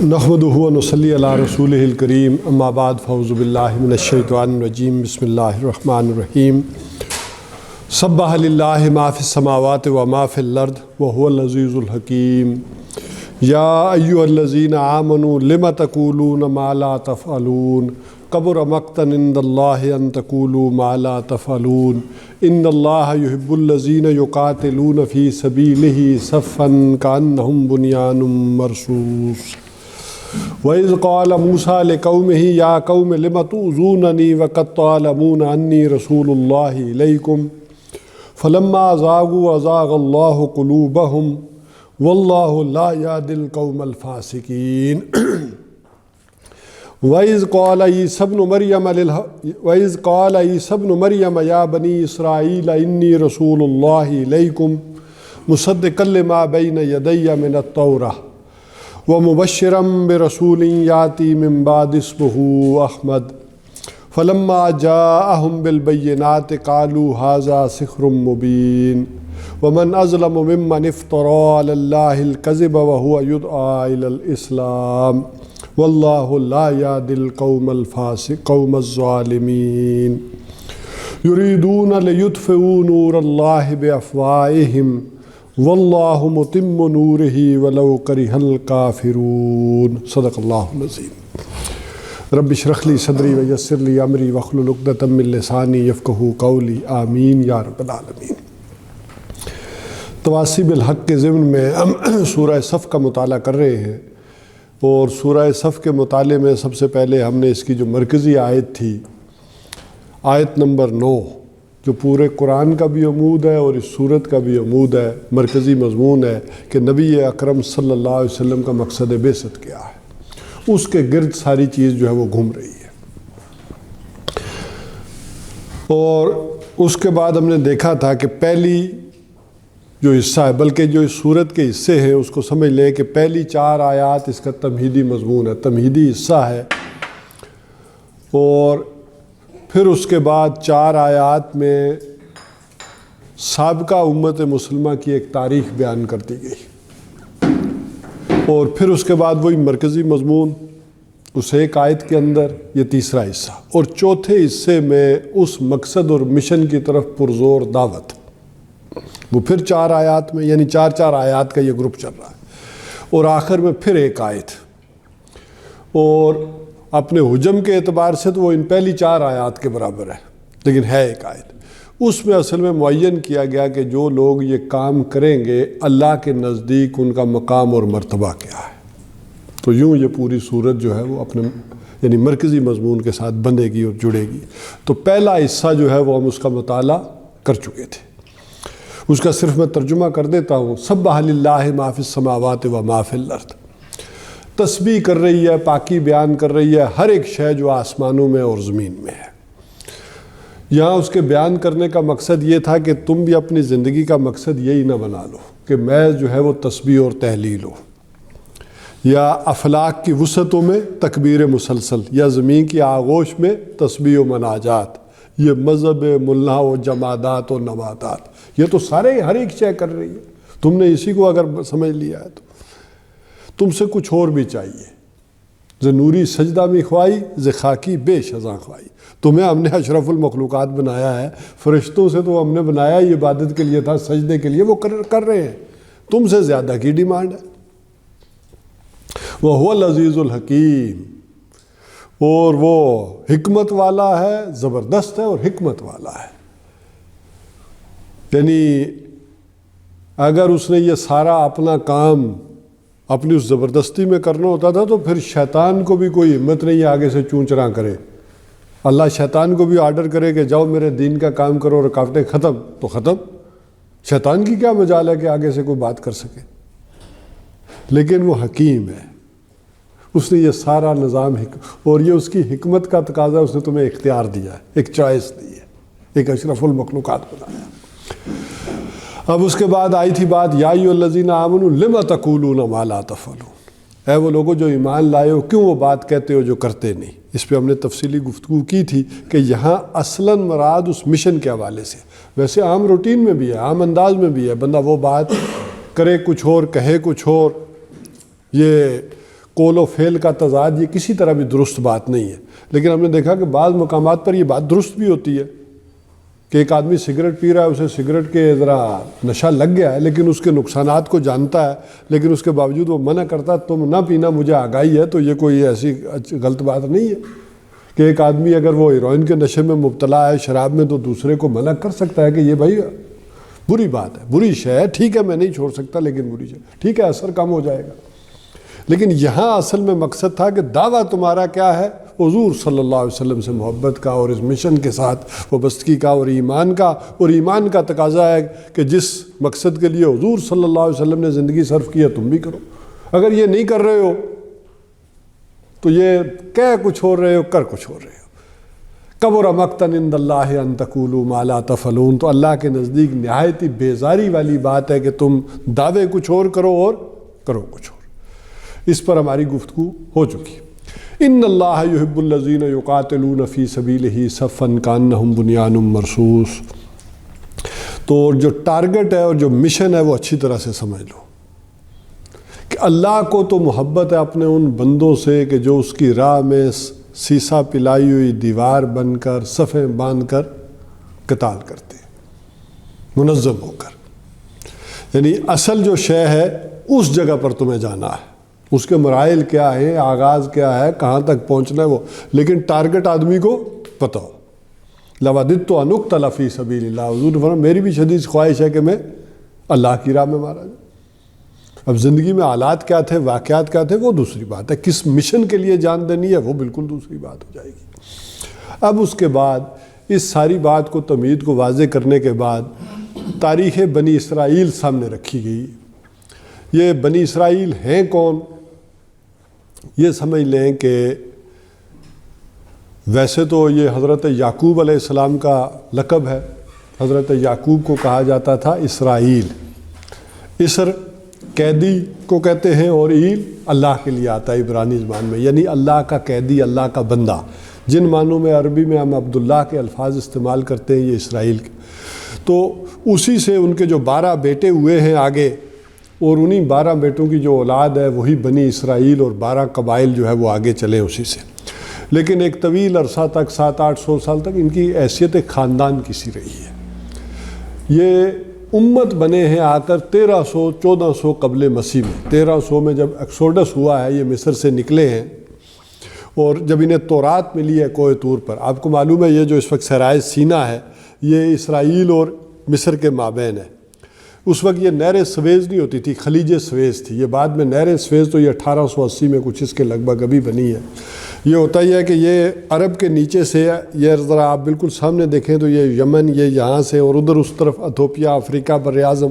نحمدہ و نصلی علی رسولہ الکریم اما بعد فاعوذ باللہ من الشیطان الرجیم بسم اللہ الرحمن الرحیم سبح للہ ما فی السماوات و ما فی الارض وهو العزیز الحکیم یا ایھا الذین آمنوا لم تقولون ما لا تفعلون کبر مقتا عند اللہ ان تقولوا ما لا تفعلون ان اللہ یحب الذین یقاتلون فی سبیلہ صفا کأنہم بنیان مرصوص وَإِذْ قَالَ مُوسَىٰ لِقَوْمِهِ يَا قَوْمِ لِمَ تُؤْذُونَنِي وَقَدْ تَعْلَمُونَ أَنِّي رَسُولُ اللَّهِ إِلَيْكُمْ فَلَمَّا زَاغُوا أَزَاغَ اللَّهُ قُلُوبَهُمْ وَاللَّهُ لَا يَهْدِي الْقَوْمَ الْفَاسِقِينَ وَإِذْ قَالَ عِيسَى ابْنُ مَرْيَمَ يَا بَنِي إِسْرَائِيلَ إِنِّي رَسُولُ اللَّهِ إِلَيْكُمْ مُصَدِّقًا لِمَا بَيْنَ يَدَيَّ مِنَ التَّوْرَاةِ وَمُبَشِّرًا بِرَسُولٍ يَأْتِي مِن بَعْدِي اسْمُهُ أَحْمَدُ فَلَمَّا جَاءَهُم بِالْبَيِّنَاتِ قَالُوا هَٰذَا سِحْرٌ مُّبِينٌ وَمَنْ أَظْلَمُ مِمَّنِ افْتَرَىٰ عَلَى اللَّهِ الْكَذِبَ وَهُوَ يُدْعَىٰ إِلَى الْإِسْلَامِ وَاللَّهُ لَا يَهْدِي الْقَوْمَ الظَّالِمِينَ يُرِيدُونَ لِيُطْفِئُوا نُورَ اللَّهِ بِأَفْوَاهِهِمْ واللہ متم نورہ ولو کرہ الکافرون صدق اللہ العظیم رب اشرح لی صدری ویسر لی امری واحلل عقدۃ من لسانی یفقہوا قولی آمین یا رب العالمین۔ تواصیب الحق کے ضمن میں ہم سورہ صف کا مطالعہ کر رہے ہیں، اور سورہ صف کے مطالعے میں سب سے پہلے ہم نے اس کی جو مرکزی آیت تھی، آیت نمبر 9، جو پورے قرآن کا بھی عمود ہے اور اس صورت کا بھی عمود ہے، مرکزی مضمون ہے کہ نبی اکرم صلی اللہ علیہ وسلم کا مقصد بعثت کیا ہے، اس کے گرد ساری چیز جو ہے وہ گھوم رہی ہے۔ اور اس کے بعد ہم نے دیکھا تھا کہ پہلی جو حصہ ہے، بلکہ جو اس صورت کے حصے ہیں اس کو سمجھ لیں کہ پہلی 4 آیات اس کا تمہیدی مضمون ہے، تمہیدی حصہ ہے، اور پھر اس کے بعد 4 آیات میں سابقہ امت مسلمہ کی ایک تاریخ بیان کر دی گئی، اور پھر اس کے بعد وہی مرکزی مضمون اس ایک آیت کے اندر، یہ تیسرا حصہ، اور چوتھے حصے میں اس مقصد اور مشن کی طرف پرزور دعوت، وہ پھر 4 آیات میں، یعنی 4 آیات کا یہ گروپ چل رہا ہے، اور آخر میں پھر ایک آیت، اور اپنے حجم کے اعتبار سے تو وہ ان پہلی 4 آیات کے برابر ہے، لیکن ہے ایک آیت۔ اس میں اصل میں معین کیا گیا کہ جو لوگ یہ کام کریں گے اللہ کے نزدیک ان کا مقام اور مرتبہ کیا ہے۔ تو یوں یہ پوری صورت جو ہے وہ اپنے یعنی مرکزی مضمون کے ساتھ بندھے گی اور جڑے گی۔ تو پہلا حصہ جو ہے وہ ہم اس کا مطالعہ کر چکے تھے، اس کا صرف میں ترجمہ کر دیتا ہوں۔ سبح للہ ما فی السماوات و ما فی الارض، تسبیح کر رہی ہے، پاکی بیان کر رہی ہے ہر ایک شے جو آسمانوں میں اور زمین میں ہے۔ یہاں اس کے بیان کرنے کا مقصد یہ تھا کہ تم بھی اپنی زندگی کا مقصد یہی نہ بنا لو کہ محض جو ہے وہ تسبیح اور تحلیل ہو، یا افلاک کی وسعتوں میں تکبیر مسلسل، یا زمین کی آغوش میں تسبیح و مناجات، یہ مذہب ملا و جمادات و نباتات، یہ تو سارے ہر ایک شے کر رہی ہے۔ تم نے اسی کو اگر سمجھ لیا ہے تو تم سے کچھ اور بھی چاہیے۔ ز نوری سجدہ میں خوائی، ز خاکی بے شزاں خوائی۔ تمہیں ہم نے اشرف المخلوقات بنایا ہے، فرشتوں سے تو ہم نے بنایا ہی عبادت کے لیے تھا، سجدے کے لیے، وہ کر رہے ہیں، تم سے زیادہ کی ڈیمانڈ ہے۔ وَهُوَ الْعَزِيزُ الْحَكِيمُ، اور وہ حکمت والا ہے، زبردست ہے اور حکمت والا ہے۔ یعنی اگر اس نے یہ سارا اپنا کام اپنی اس زبردستی میں کرنا ہوتا تھا تو پھر شیطان کو بھی کوئی ہمت نہیں آگے سے چونچراں کرے۔ اللہ شیطان کو بھی آرڈر کرے کہ جاؤ میرے دین کا کام کرو، اور رکاوٹیں ختم تو ختم، شیطان کی کیا مجال ہے کہ آگے سے کوئی بات کر سکے۔ لیکن وہ حکیم ہے، اس نے یہ سارا نظام اور یہ اس کی حکمت کا تقاضا، اس نے تمہیں اختیار دیا ہے، ایک چوائس دی ہے، ایک اشرف المخلوقات بنایا۔ اب اس کے بعد آئی تھی بات، یا ایھا الذین آمنوا لم تقولون ما لا تفعلون، اے وہ لوگوں جو ایمان لائے ہو کیوں وہ بات کہتے ہو جو کرتے نہیں۔ اس پہ ہم نے تفصیلی گفتگو کی تھی کہ یہاں اصلاً مراد اس مشن کے حوالے سے، ویسے عام روٹین میں بھی ہے، عام انداز میں بھی ہے، بندہ وہ بات کرے کچھ اور، کہے کچھ اور، یہ قول و فعل کا تضاد یہ کسی طرح بھی درست بات نہیں ہے. لیکن ہم نے دیکھا کہ بعض مقامات پر یہ بات درست بھی ہوتی ہے کہ ایک آدمی سگریٹ پی رہا ہے, اسے سگریٹ کے ذرا نشہ لگ گیا ہے, لیکن اس کے نقصانات کو جانتا ہے, لیکن اس کے باوجود وہ منع کرتا ہے تم نہ پینا, مجھے آگاہی ہے. تو یہ کوئی ایسی غلط بات نہیں ہے کہ ایک آدمی اگر وہ ہیروئن کے نشے میں مبتلا ہے, شراب میں, تو دوسرے کو منع کر سکتا ہے کہ یہ بھائی بری بات ہے, بری شے ہے, ٹھیک ہے میں نہیں چھوڑ سکتا لیکن بری شے, ٹھیک ہے اثر کم ہو جائے گا. لیکن یہاں اصل میں مقصد تھا کہ دعویٰ تمہارا کیا ہے, حضور صلی اللہ علیہ وسلم سے محبت کا اور اس مشن کے ساتھ وابستگی کا اور ایمان کا. اور ایمان کا تقاضا ہے کہ جس مقصد کے لیے حضور صلی اللہ علیہ وسلم نے زندگی صرف کی ہے تم بھی کرو. اگر یہ نہیں کر رہے ہو تو یہ کہہ کچھ اور رہے ہو, کر کچھ اور رہے ہو. کبر مقتا عند اللہ ان تقولوا ما لا تفعلون. تو اللہ کے نزدیک نہایت ہی بیزاری والی بات ہے کہ تم دعوے کچھ اور کرو اور کرو کچھ اور. اس پر ہماری گفتگو ہو چکی. ان اللہ یحب الذین یقاتلون فی سبیلہ صفا کانہم بنیان مرصوص. تو جو ٹارگٹ ہے اور جو مشن ہے وہ اچھی طرح سے سمجھ لو کہ اللہ کو تو محبت ہے اپنے ان بندوں سے کہ جو اس کی راہ میں سیسا پلائی ہوئی دیوار بن کر صفیں باندھ کر قتال کرتے ہیں منظم ہو کر. یعنی اصل جو شے ہے اس جگہ پر تمہیں جانا ہے, اس کے مراحل کیا ہیں, آغاز کیا ہے, کہاں تک پہنچنا ہے وہ, لیکن ٹارگٹ آدمی کو پتہ ہو. لَوَدِدْتُ أَنْ أُقْتَلَ فِي سَبِيلِ اللَّهِ. حضور نے فرمایا میری بھی شدید خواہش ہے کہ میں اللہ کی راہ میں مارا جاؤں. اب زندگی میں حالات کیا تھے, واقعات کیا تھے, وہ دوسری بات ہے. کس مشن کے لیے جان دینی ہے وہ بالکل دوسری بات ہو جائے گی. اب اس کے بعد اس ساری بات کو تمہید کو واضح کرنے کے بعد تاریخ بنی اسرائیل سامنے رکھی گئی. یہ بنی اسرائیل ہیں کون؟ یہ سمجھ لیں کہ ویسے تو یہ حضرت یعقوب علیہ السلام کا لقب ہے. حضرت یعقوب کو کہا جاتا تھا اسرائیل. اسر قیدی کو کہتے ہیں اور ایل اللہ کے لیے آتا ہے عبرانی زبان میں, یعنی اللہ کا قیدی, اللہ کا بندہ. جن معنوں میں عربی میں ہم عبداللہ کے الفاظ استعمال کرتے ہیں یہ اسرائیل کے. تو اسی سے ان کے جو 12 بیٹے ہوئے ہیں آگے, اور انہی 12 بیٹوں کی جو اولاد ہے وہی بنی اسرائیل, اور 12 قبائل جو ہے وہ آگے چلے اسی سے. لیکن ایک طویل عرصہ تک 700-800 سال تک ان کی حیثیت ایک خاندان کی سی رہی ہے. یہ امت بنے ہیں آ کر 1300-1400 قبل مسیح میں. 1300 میں جب ایکسوڈس ہوا ہے, یہ مصر سے نکلے ہیں, اور جب انہیں تورات ملی ہے کوہ طور پر. آپ کو معلوم ہے یہ جو اس وقت صحرائے سینا ہے یہ اسرائیل اور مصر کے مابین ہے. اس وقت یہ نہر سویز نہیں ہوتی تھی, خلیج سویز تھی. یہ بعد میں نہر سویز تو یہ 1880 میں کچھ اس کے لگ بھگ ابھی بنی ہے. یہ ہوتا ہی ہے کہ یہ عرب کے نیچے سے, یہ ذرا آپ بالکل سامنے دیکھیں تو یہ یمن, یہ یہاں سے, اور ادھر اس طرف ایتھوپیا, افریقہ بر اعظم,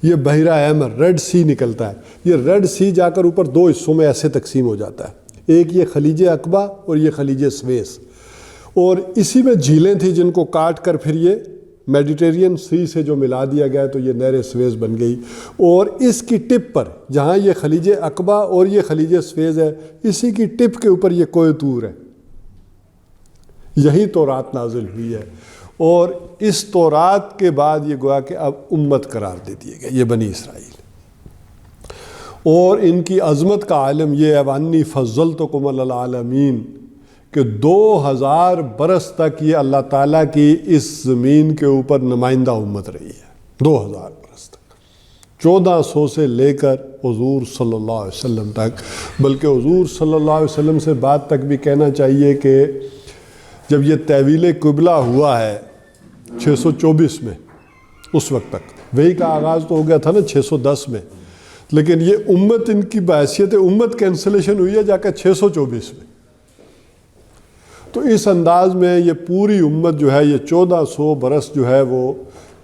یہ بحیرہ احمر, ریڈ سی نکلتا ہے. یہ ریڈ سی جا کر اوپر 2 حصوں میں ایسے تقسیم ہو جاتا ہے, ایک یہ خلیج عقبہ اور یہ خلیج سویز. اور اسی میں جھیلیں تھیں جن کو کاٹ کر پھر یہ میڈیٹرین سی سے جو ملا دیا گیا تو یہ نہر سویز بن گئی. اور اس کی ٹپ پر جہاں یہ خلیج عقبہ اور یہ خلیج سویز ہے, اسی کی ٹپ کے اوپر یہ کوہ طور ہے. یہی تورات نازل ہوئی ہے, اور اس تورات کے بعد یہ گویا کہ اب امت قرار دے دیے گئے یہ بنی اسرائیل. اور ان کی عظمت کا عالم یہ ہے وَأَنِّي فَضَّلْتُكُمْ عَلَى الْعَالَمِينَ کہ 2000 برس تک یہ اللہ تعالیٰ کی اس زمین کے اوپر نمائندہ امت رہی ہے. 2000 برس تک, 1400 سے لے کر حضور صلی اللہ علیہ وسلم تک. بلکہ حضور صلی اللہ علیہ وسلم سے بات تک بھی کہنا چاہیے کہ جب یہ تحویل قبلہ ہوا ہے 624 میں, اس وقت تک وہی کا آغاز تو ہو گیا تھا نا 610 میں, لیکن یہ امت ان کی بحیثیت امت کینسلیشن ہوئی ہے جا کر 624 میں. تو اس انداز میں یہ پوری امت جو ہے یہ 1400 برس جو ہے وہ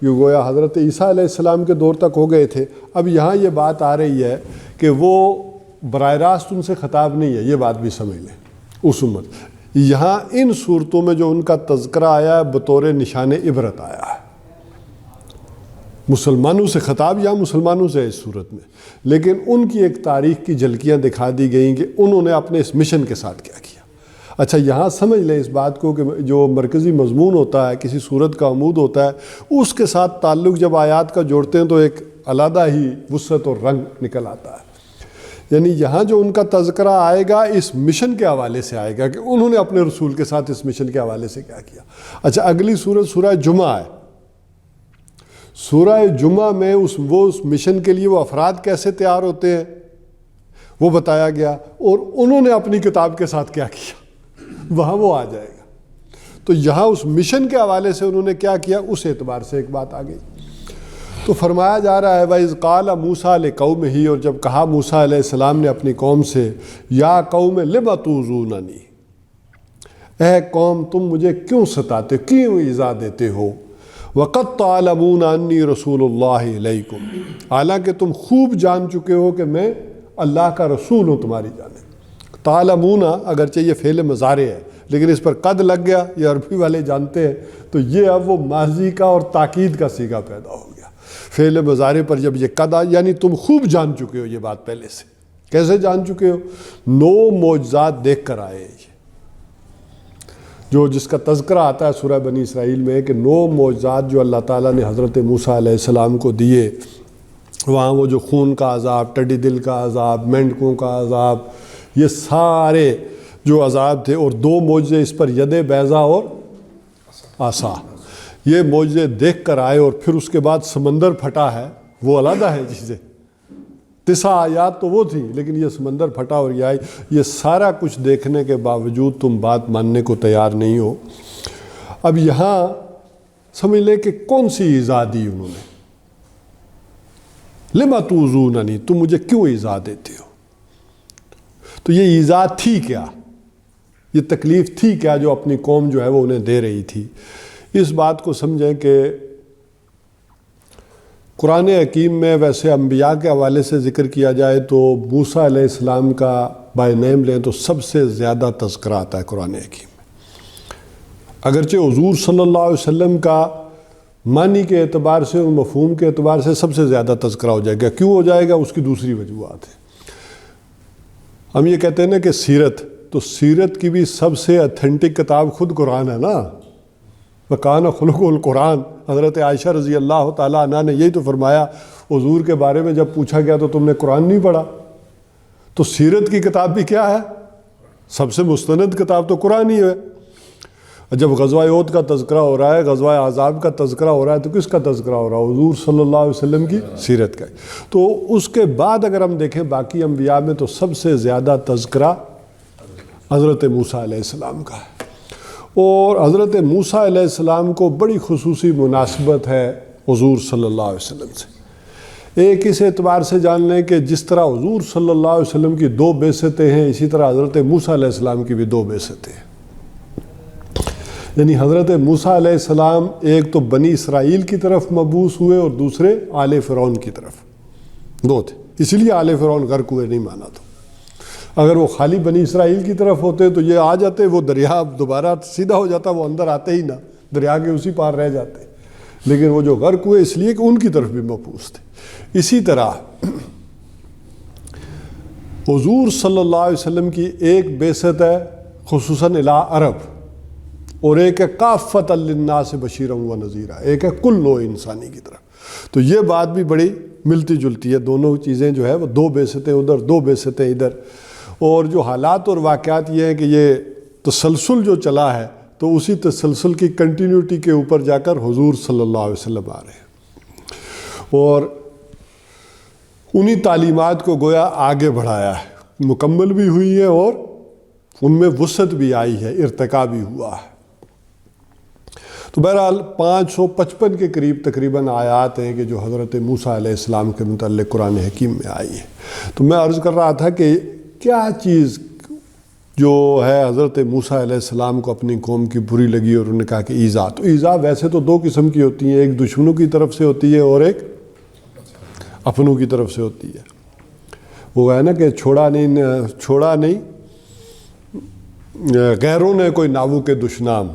یہ گویا حضرت عیسیٰ علیہ السلام کے دور تک ہو گئے تھے. اب یہاں یہ بات آ رہی ہے کہ وہ براہ راست ان سے خطاب نہیں ہے, یہ بات بھی سمجھ لیں. اس امت یہاں ان صورتوں میں جو ان کا تذکرہ آیا ہے بطور نشان عبرت آیا ہے. مسلمانوں سے خطاب یہاں مسلمانوں سے ہے اس صورت میں, لیکن ان کی ایک تاریخ کی جھلکیاں دکھا دی گئیں کہ انہوں نے اپنے اس مشن کے ساتھ کیا کیا. اچھا یہاں سمجھ لیں اس بات کو کہ جو مرکزی مضمون ہوتا ہے کسی صورت کا عمود ہوتا ہے اس کے ساتھ تعلق جب آیات کا جوڑتے ہیں تو ایک علیحدہ ہی وسعت اور رنگ نکل آتا ہے. یعنی یہاں جو ان کا تذکرہ آئے گا اس مشن کے حوالے سے آئے گا کہ انہوں نے اپنے رسول کے ساتھ اس مشن کے حوالے سے کیا کیا۔ اچھا اگلی سورۃ سورہ جمعہ ہے۔ سورہ جمعہ میں اس مشن کے لیے وہ افراد کیسے تیار ہوتے ہیں وہ بتایا گیا، اور انہوں نے اپنی کتاب کے ساتھ کیا کیا وہاں وہ آ جائے گا۔ تو یہاں اس مشن کے حوالے سے انہوں نے کیا کیا اس اعتبار سے ایک بات آ گئی۔ تو فرمایا جا رہا ہے وَإِذْ قَالَ مُوسَىٰ لِقَوْمِهِ، اور جب کہا موسیٰ علیہ السلام نے اپنی قوم سے، یا قوم لِمَ تُؤْذُونَنِی، اے قوم تم مجھے کیوں ستاتے ہو، کیوں ایذا دیتے ہو، وَقَدْ تَعْلَمُونَ أَنِّی رَسُولُ اللَّهِ إِلَيْکُمْ، حالانکہ تم خوب جان چکے ہو کہ میں اللہ کا رسول ہوں تمہاری جانب۔ تعلمون اگرچہ یہ فعل مضارع ہے لیکن اس پر قد لگ گیا، یہ عربی والے جانتے ہیں، تو یہ اب وہ ماضی کا اور تاکید کا صیغہ پیدا ہو گیا۔ فعل مضارع پر جب یہ قد یعنی تم خوب جان چکے ہو یہ بات پہلے سے۔ کیسے جان چکے ہو؟ 9 معجزات دیکھ کر آئے یہ، جو جس کا تذکرہ آتا ہے سورہ بنی اسرائیل میں کہ 9 معجزات جو اللہ تعالیٰ نے حضرت موسیٰ علیہ السلام کو دیے، وہاں وہ جو خون کا عذاب، ٹڈی دل کا عذاب، مینڈکوں کا عذاب، یہ سارے جو عذاب تھے، اور 2 معجزے اس پر ید بیضا اور عصا، یہ معجزے دیکھ کر آئے، اور پھر اس کے بعد سمندر پھٹا ہے، وہ علیحدہ ہے چیزیں، 9 آیات تو وہ تھی لیکن یہ سمندر پھٹا اور یہ آئی۔ یہ سارا کچھ دیکھنے کے باوجود تم بات ماننے کو تیار نہیں ہو۔ اب یہاں سمجھ لیں کہ کون سی ایذا دی انہوں نے، لِمَ تُؤْذُونَنِی، تم مجھے کیوں ایذا دیتے ہو؟ تو یہ ایذا تھی کیا، یہ تکلیف تھی کیا جو اپنی قوم جو ہے وہ انہیں دے رہی تھی؟ اس بات کو سمجھیں کہ قرآن حکیم میں ویسے انبیاء کے حوالے سے ذکر کیا جائے تو موسیٰ علیہ السلام کا بائی نیم لیں تو سب سے زیادہ تذکرہ آتا ہے قرآن حکیم میں، اگرچہ حضور صلی اللہ علیہ وسلم کا معنی کے اعتبار سے اور مفہوم کے اعتبار سے سب سے زیادہ تذکرہ ہو جائے گا۔ کیوں ہو جائے گا؟ اس کی دوسری وجوہات ہے۔ ہم یہ کہتے ہیں نا کہ سیرت، تو سیرت کی بھی سب سے اتھینٹک کتاب خود قرآن ہے نا، وَكَانَ خُلُقُهُ الْقُرْآنِ۔ حضرت عائشہ رضی اللہ تعالیٰ عنہ نے یہی تو فرمایا، حضور کے بارے میں جب پوچھا گیا تو تم نے قرآن نہیں پڑھا، تو سیرت کی کتاب بھی کیا ہے؟ سب سے مستند کتاب تو قرآن ہی ہے۔ جب غزوہ احد کا تذکرہ ہو رہا ہے، غزوہ احزاب کا تذکرہ ہو رہا ہے، تو کس کا تذکرہ ہو رہا ہے؟ حضور صلی اللہ علیہ وسلم کی سیرت کا۔ تو اس کے بعد اگر ہم دیکھیں باقی انبیاء میں تو سب سے زیادہ تذکرہ حضرت موسیٰ علیہ السلام کا ہے، اور حضرت موسیٰ علیہ السلام کو بڑی خصوصی مناسبت ہے حضور صلی اللہ علیہ وسلم سے۔ ایک اس اعتبار سے جان لیں کہ جس طرح حضور صلی اللہ علیہ وسلم کی 2 بعثتیں ہیں، اسی طرح حضرت موسیٰ علیہ السلام کی بھی 2 بعثتیں ہیں۔ یعنی حضرت موسیٰ علیہ السلام ایک تو بنی اسرائیل کی طرف مبعوث ہوئے اور دوسرے آل فرعون کی طرف، 2 تھے، اسی لیے آل فرعون غرق ہوئے نہیں مانا تو۔ اگر وہ خالی بنی اسرائیل کی طرف ہوتے تو یہ آ جاتے، وہ دریا دوبارہ سیدھا ہو جاتا، وہ اندر آتے ہی نہ، دریا کے اسی پار رہ جاتے، لیکن وہ جو غرق ہوئے اس لیے کہ ان کی طرف بھی مبعوث تھے۔ اسی طرح حضور صلی اللہ علیہ وسلم کی ایک بعثت ہے خصوصاً الی عرب، اور ایک ہے کافۃ للناس بشیرا و نذیرا، ایک ہے کل نوع انسانی کی طرف۔ تو یہ بات بھی بڑی ملتی جلتی ہے، دونوں چیزیں جو ہے وہ 2 بعثتیں ادھر 2 بعثتیں ادھر، اور جو حالات اور واقعات یہ ہیں کہ یہ تسلسل جو چلا ہے تو اسی تسلسل کی کنٹینیوٹی کے اوپر جا کر حضور صلی اللہ علیہ وسلم آ رہے ہیں، اور انہی تعلیمات کو گویا آگے بڑھایا ہے، مکمل بھی ہوئی ہے اور ان میں وسعت بھی آئی ہے، ارتقا بھی ہوا ہے۔ تو بہرحال 555 کے قریب تقریباً آیات ہیں کہ جو حضرت موسیٰ علیہ السلام کے متعلق قرآن حکیم میں آئی ہے۔ تو میں عرض کر رہا تھا کہ کیا چیز جو ہے حضرت موسیٰ علیہ السلام کو اپنی قوم کی بری لگی اور انہوں نے کہا کہ ایذا، تو ایذا ویسے تو 2 قسم کی ہوتی ہیں، ایک دشمنوں کی طرف سے ہوتی ہے اور ایک اپنوں کی طرف سے ہوتی ہے۔ وہ ہے نا کہ چھوڑا نہیں غیروں نے کوئی ناوو کے دشنام،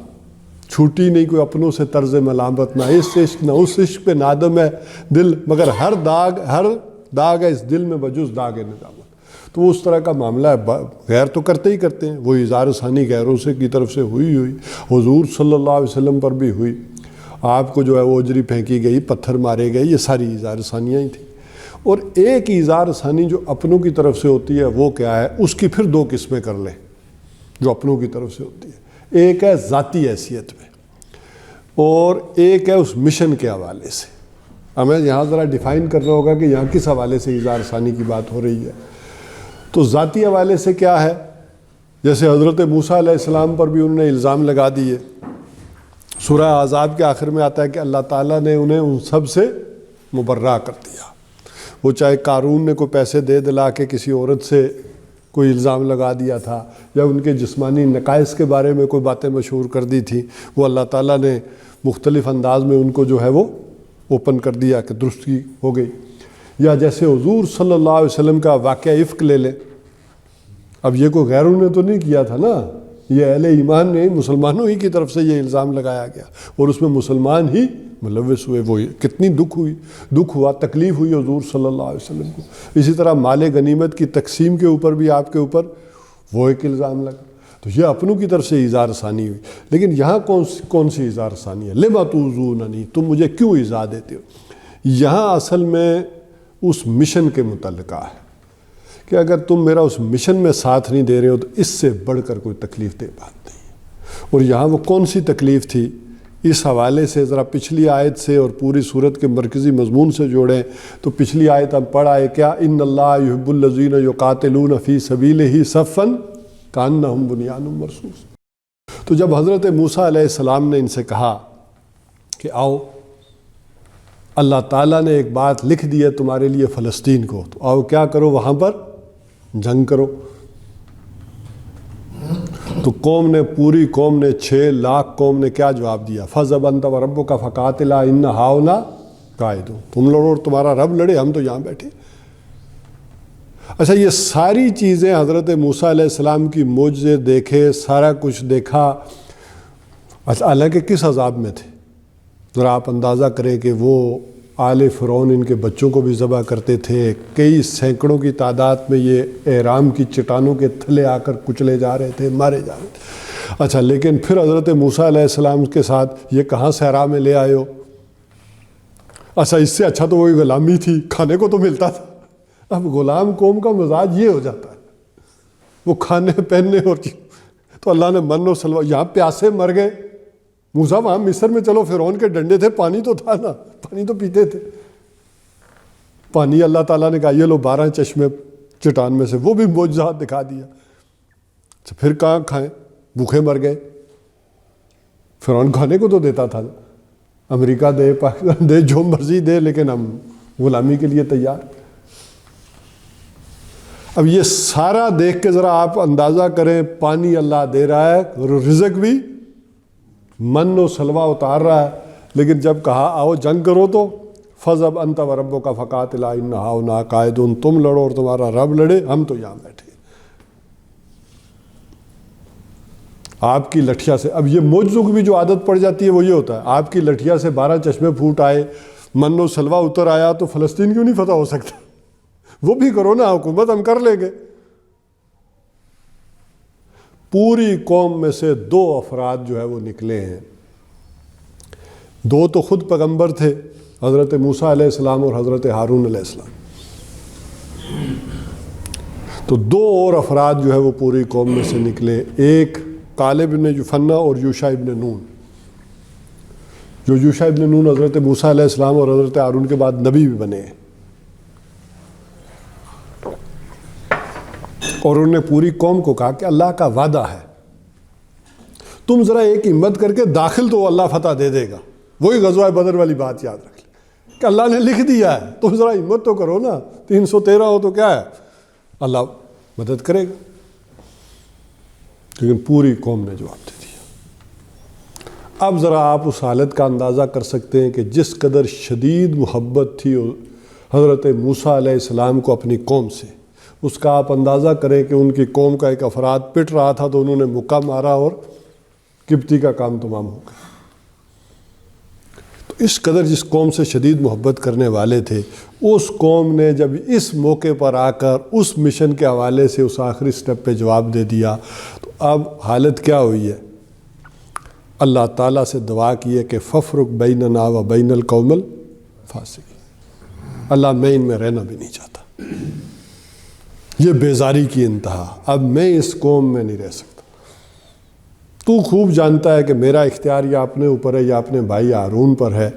چھوٹی نہیں کوئی اپنوں سے طرز ملامت، نہ اس عشق نہ اس عشق پہ نادم ہے دل، مگر ہر داغ ہے اس دل میں بجز داغ ندامت۔ تو اس طرح کا معاملہ ہے، غیر تو کرتے ہی کرتے ہیں، وہ اظہار ثانی غیروں سے کی طرف سے ہوئی حضور صلی اللہ علیہ وسلم پر بھی ہوئی، آپ کو جو ہے وہ اجری پھینکی گئی، پتھر مارے گئے، یہ ساری اظہار ثانیاں ہی تھیں۔ اور ایک ایزار ثانی جو اپنوں کی طرف سے ہوتی ہے وہ کیا ہے، اس کی پھر دو قسمیں کر لیں جو اپنوں کی طرف سے ہوتی ہے. ایک ہے ذاتی حیثیت میں اور ایک ہے اس مشن کے حوالے سے. ہمیں یہاں ذرا ڈیفائن کرنا ہوگا کہ یہاں کس حوالے سے ایزار ثانی کی بات ہو رہی ہے. تو ذاتی حوالے سے کیا ہے، جیسے حضرت موسیٰ علیہ السلام پر بھی انہوں نے الزام لگا دیے. سورہ احزاب کے آخر میں آتا ہے کہ اللہ تعالیٰ نے انہیں ان سب سے مبرہ کر دیا. وہ چاہے قارون نے کوئی پیسے دے دلا کے کسی عورت سے کوئی الزام لگا دیا تھا، یا ان کے جسمانی نقائص کے بارے میں کوئی باتیں مشہور کر دی تھیں، وہ اللہ تعالیٰ نے مختلف انداز میں ان کو جو ہے وہ اوپن کر دیا کہ درستی ہو گئی. یا جیسے حضور صلی اللہ علیہ وسلم کا واقعہ افک لے لیں. اب یہ کوئی غیروں نے تو نہیں کیا تھا نا، یہ اہل ایمان نے، مسلمانوں ہی کی طرف سے یہ الزام لگایا گیا اور اس میں مسلمان ہی ملوث ہوئے. وہ کتنی دکھ ہوا، تکلیف ہوئی حضور صلی اللہ علیہ وسلم کو. اسی طرح مال غنیمت کی تقسیم کے اوپر بھی آپ کے اوپر وہ ایک الزام لگا. تو یہ اپنوں کی طرف سے ایزار ثانی ہوئی. لیکن یہاں کون سی ایزار ثانی ہے؟ لما توزوننی، تم مجھے کیوں ایزا دیتے ہو؟ یہاں اصل میں اس مشن کے متعلقہ ہے کہ اگر تم میرا اس مشن میں ساتھ نہیں دے رہے ہو تو اس سے بڑھ کر کوئی تکلیف دہ بات نہیں ہے. اور یہاں وہ کون سی تکلیف تھی، اس حوالے سے ذرا پچھلی آیت سے اور پوری صورت کے مرکزی مضمون سے جوڑیں تو پچھلی آیت ہم پڑھ آئے کیا، ان اللہ یحب الذین یقاتلون فی سبیلہ صفا کانہم بنیان مرصوص. تو جب حضرت موسیٰ علیہ السلام نے ان سے کہا کہ آؤ اللہ تعالیٰ نے ایک بات لکھ دی ہے تمہارے لیے فلسطین کو، تو آؤ کیا کرو، وہاں پر جنگ کرو. تو پوری قوم نے 6 لاکھ قوم نے کیا جواب دیا، فَاذْهَبْ أَنْتَ وَرَبُّكَ فَقَاتِلَا إِنَّ هَاهُنَا قَاعِدُونَ. تم لڑو اور تمہارا رب لڑے، ہم تو یہاں بیٹھے. اچھا، یہ ساری چیزیں حضرت موسیٰ علیہ السلام کی معجزے دیکھے، سارا کچھ دیکھا. اچھا، حالانکہ کس عذاب میں تھے؟ ذرا آپ اندازہ کریں کہ وہ آل فرعون ان کے بچوں کو بھی ذبح کرتے تھے. کئی سینکڑوں کی تعداد میں یہ احرام کی چٹانوں کے تھلے آ کر کچلے جا رہے تھے، مارے جا رہے تھے. اچھا، لیکن پھر حضرت موسیٰ علیہ السلام کے ساتھ یہ کہاں صحرا میں لے آئے ہو؟ اچھا، اس سے اچھا تو وہی غلامی تھی، کھانے کو تو ملتا تھا. اب غلام قوم کا مزاج یہ ہو جاتا ہے، وہ کھانے پہننے اور تو اللہ نے من و سلوہ. یہاں پیاسے مر گئے موسیٰ، وہاں مصر میں چلو فرعون کے ڈنڈے تھے، پانی تو تھا نا، پانی تو پیتے تھے. پانی اللہ تعالیٰ نے کہا یہ لو 12 چشمے چٹان میں سے، وہ بھی معجزات دکھا دیا. اچھا، پھر کہاں کھائیں؟ بھوکے مر گئے. فرعون کھانے کو تو دیتا تھا، امریکہ دے، پاکستان دے، جو مرضی دے، لیکن ہم غلامی کے لیے تیار. اب یہ سارا دیکھ کے ذرا آپ اندازہ کریں، پانی اللہ دے رہا ہے، رزق بھی، من و سلوہ اتار رہا ہے. لیکن جب کہا آؤ جنگ کرو تو فَاذْهَبْ أَنْتَ وَرَبُّكَ فَقَاتِلَا إِنَّ هَاهُنَا قَاعِدُونَ. تم لڑو اور تمہارا رب لڑے، ہم تو یہاں بیٹھے. آپ کی لٹھیا سے، اب یہ معجزوں کی بھی جو عادت پڑ جاتی ہے وہ یہ ہوتا ہے، آپ کی لٹھیا سے 12 چشمے پھوٹ آئے، من و سلوہ اتر آیا، تو فلسطین کیوں نہیں فتح ہو سکتا؟ وہ بھی کرو نا، حکومت ہم کر لیں گے. پوری قوم میں سے 2 افراد جو ہے وہ نکلے ہیں. 2 تو خود پیغمبر تھے، حضرت موسیٰ علیہ السلام اور حضرت ہارون علیہ السلام. تو 2 اور افراد جو ہے وہ پوری قوم میں سے نکلے. ایک کالب ابن یوفنا اور یوشع ابن نون. جو یوشع ابن نون حضرت موسیٰ علیہ السلام اور حضرت ہارون کے بعد نبی بھی بنے ہیں. اور انہوں نے پوری قوم کو کہا کہ اللہ کا وعدہ ہے، تم ذرا ایک ہمت کر کے داخل تو اللہ فتح دے دے گا. وہی غزوہ بدر والی بات یاد رکھ لیں کہ اللہ نے لکھ دیا ہے، تم ذرا ہمت تو کرو نا. 313 ہو تو کیا ہے، اللہ مدد کرے گا. لیکن پوری قوم نے جواب دے دیا. اب ذرا آپ اس حالت کا اندازہ کر سکتے ہیں کہ جس قدر شدید محبت تھی حضرت موسیٰ علیہ السلام کو اپنی قوم سے، اس کا آپ اندازہ کریں کہ ان کی قوم کا ایک افراد پٹ رہا تھا تو انہوں نے مکہ مارا اور قبطی کا کام تمام ہو گیا. تو اس قدر جس قوم سے شدید محبت کرنے والے تھے، اس قوم نے جب اس موقع پر آ کر اس مشن کے حوالے سے اس آخری سٹیپ پہ جواب دے دیا، تو اب حالت کیا ہوئی ہے؟ اللہ تعالیٰ سے دعا کی ہے کہ فَفْرُقْ بَيْنَنَا وَبَيْنَ الْقَوْمِ الْفَاسِقِينَ. اللہ میں ان میں رہنا بھی نہیں چاہتا، یہ بیزاری کی انتہا، اب میں اس قوم میں نہیں رہ سکتا، تو خوب جانتا ہے کہ میرا اختیار یا اپنے اوپر ہے یا اپنے بھائی ہارون پر ہے،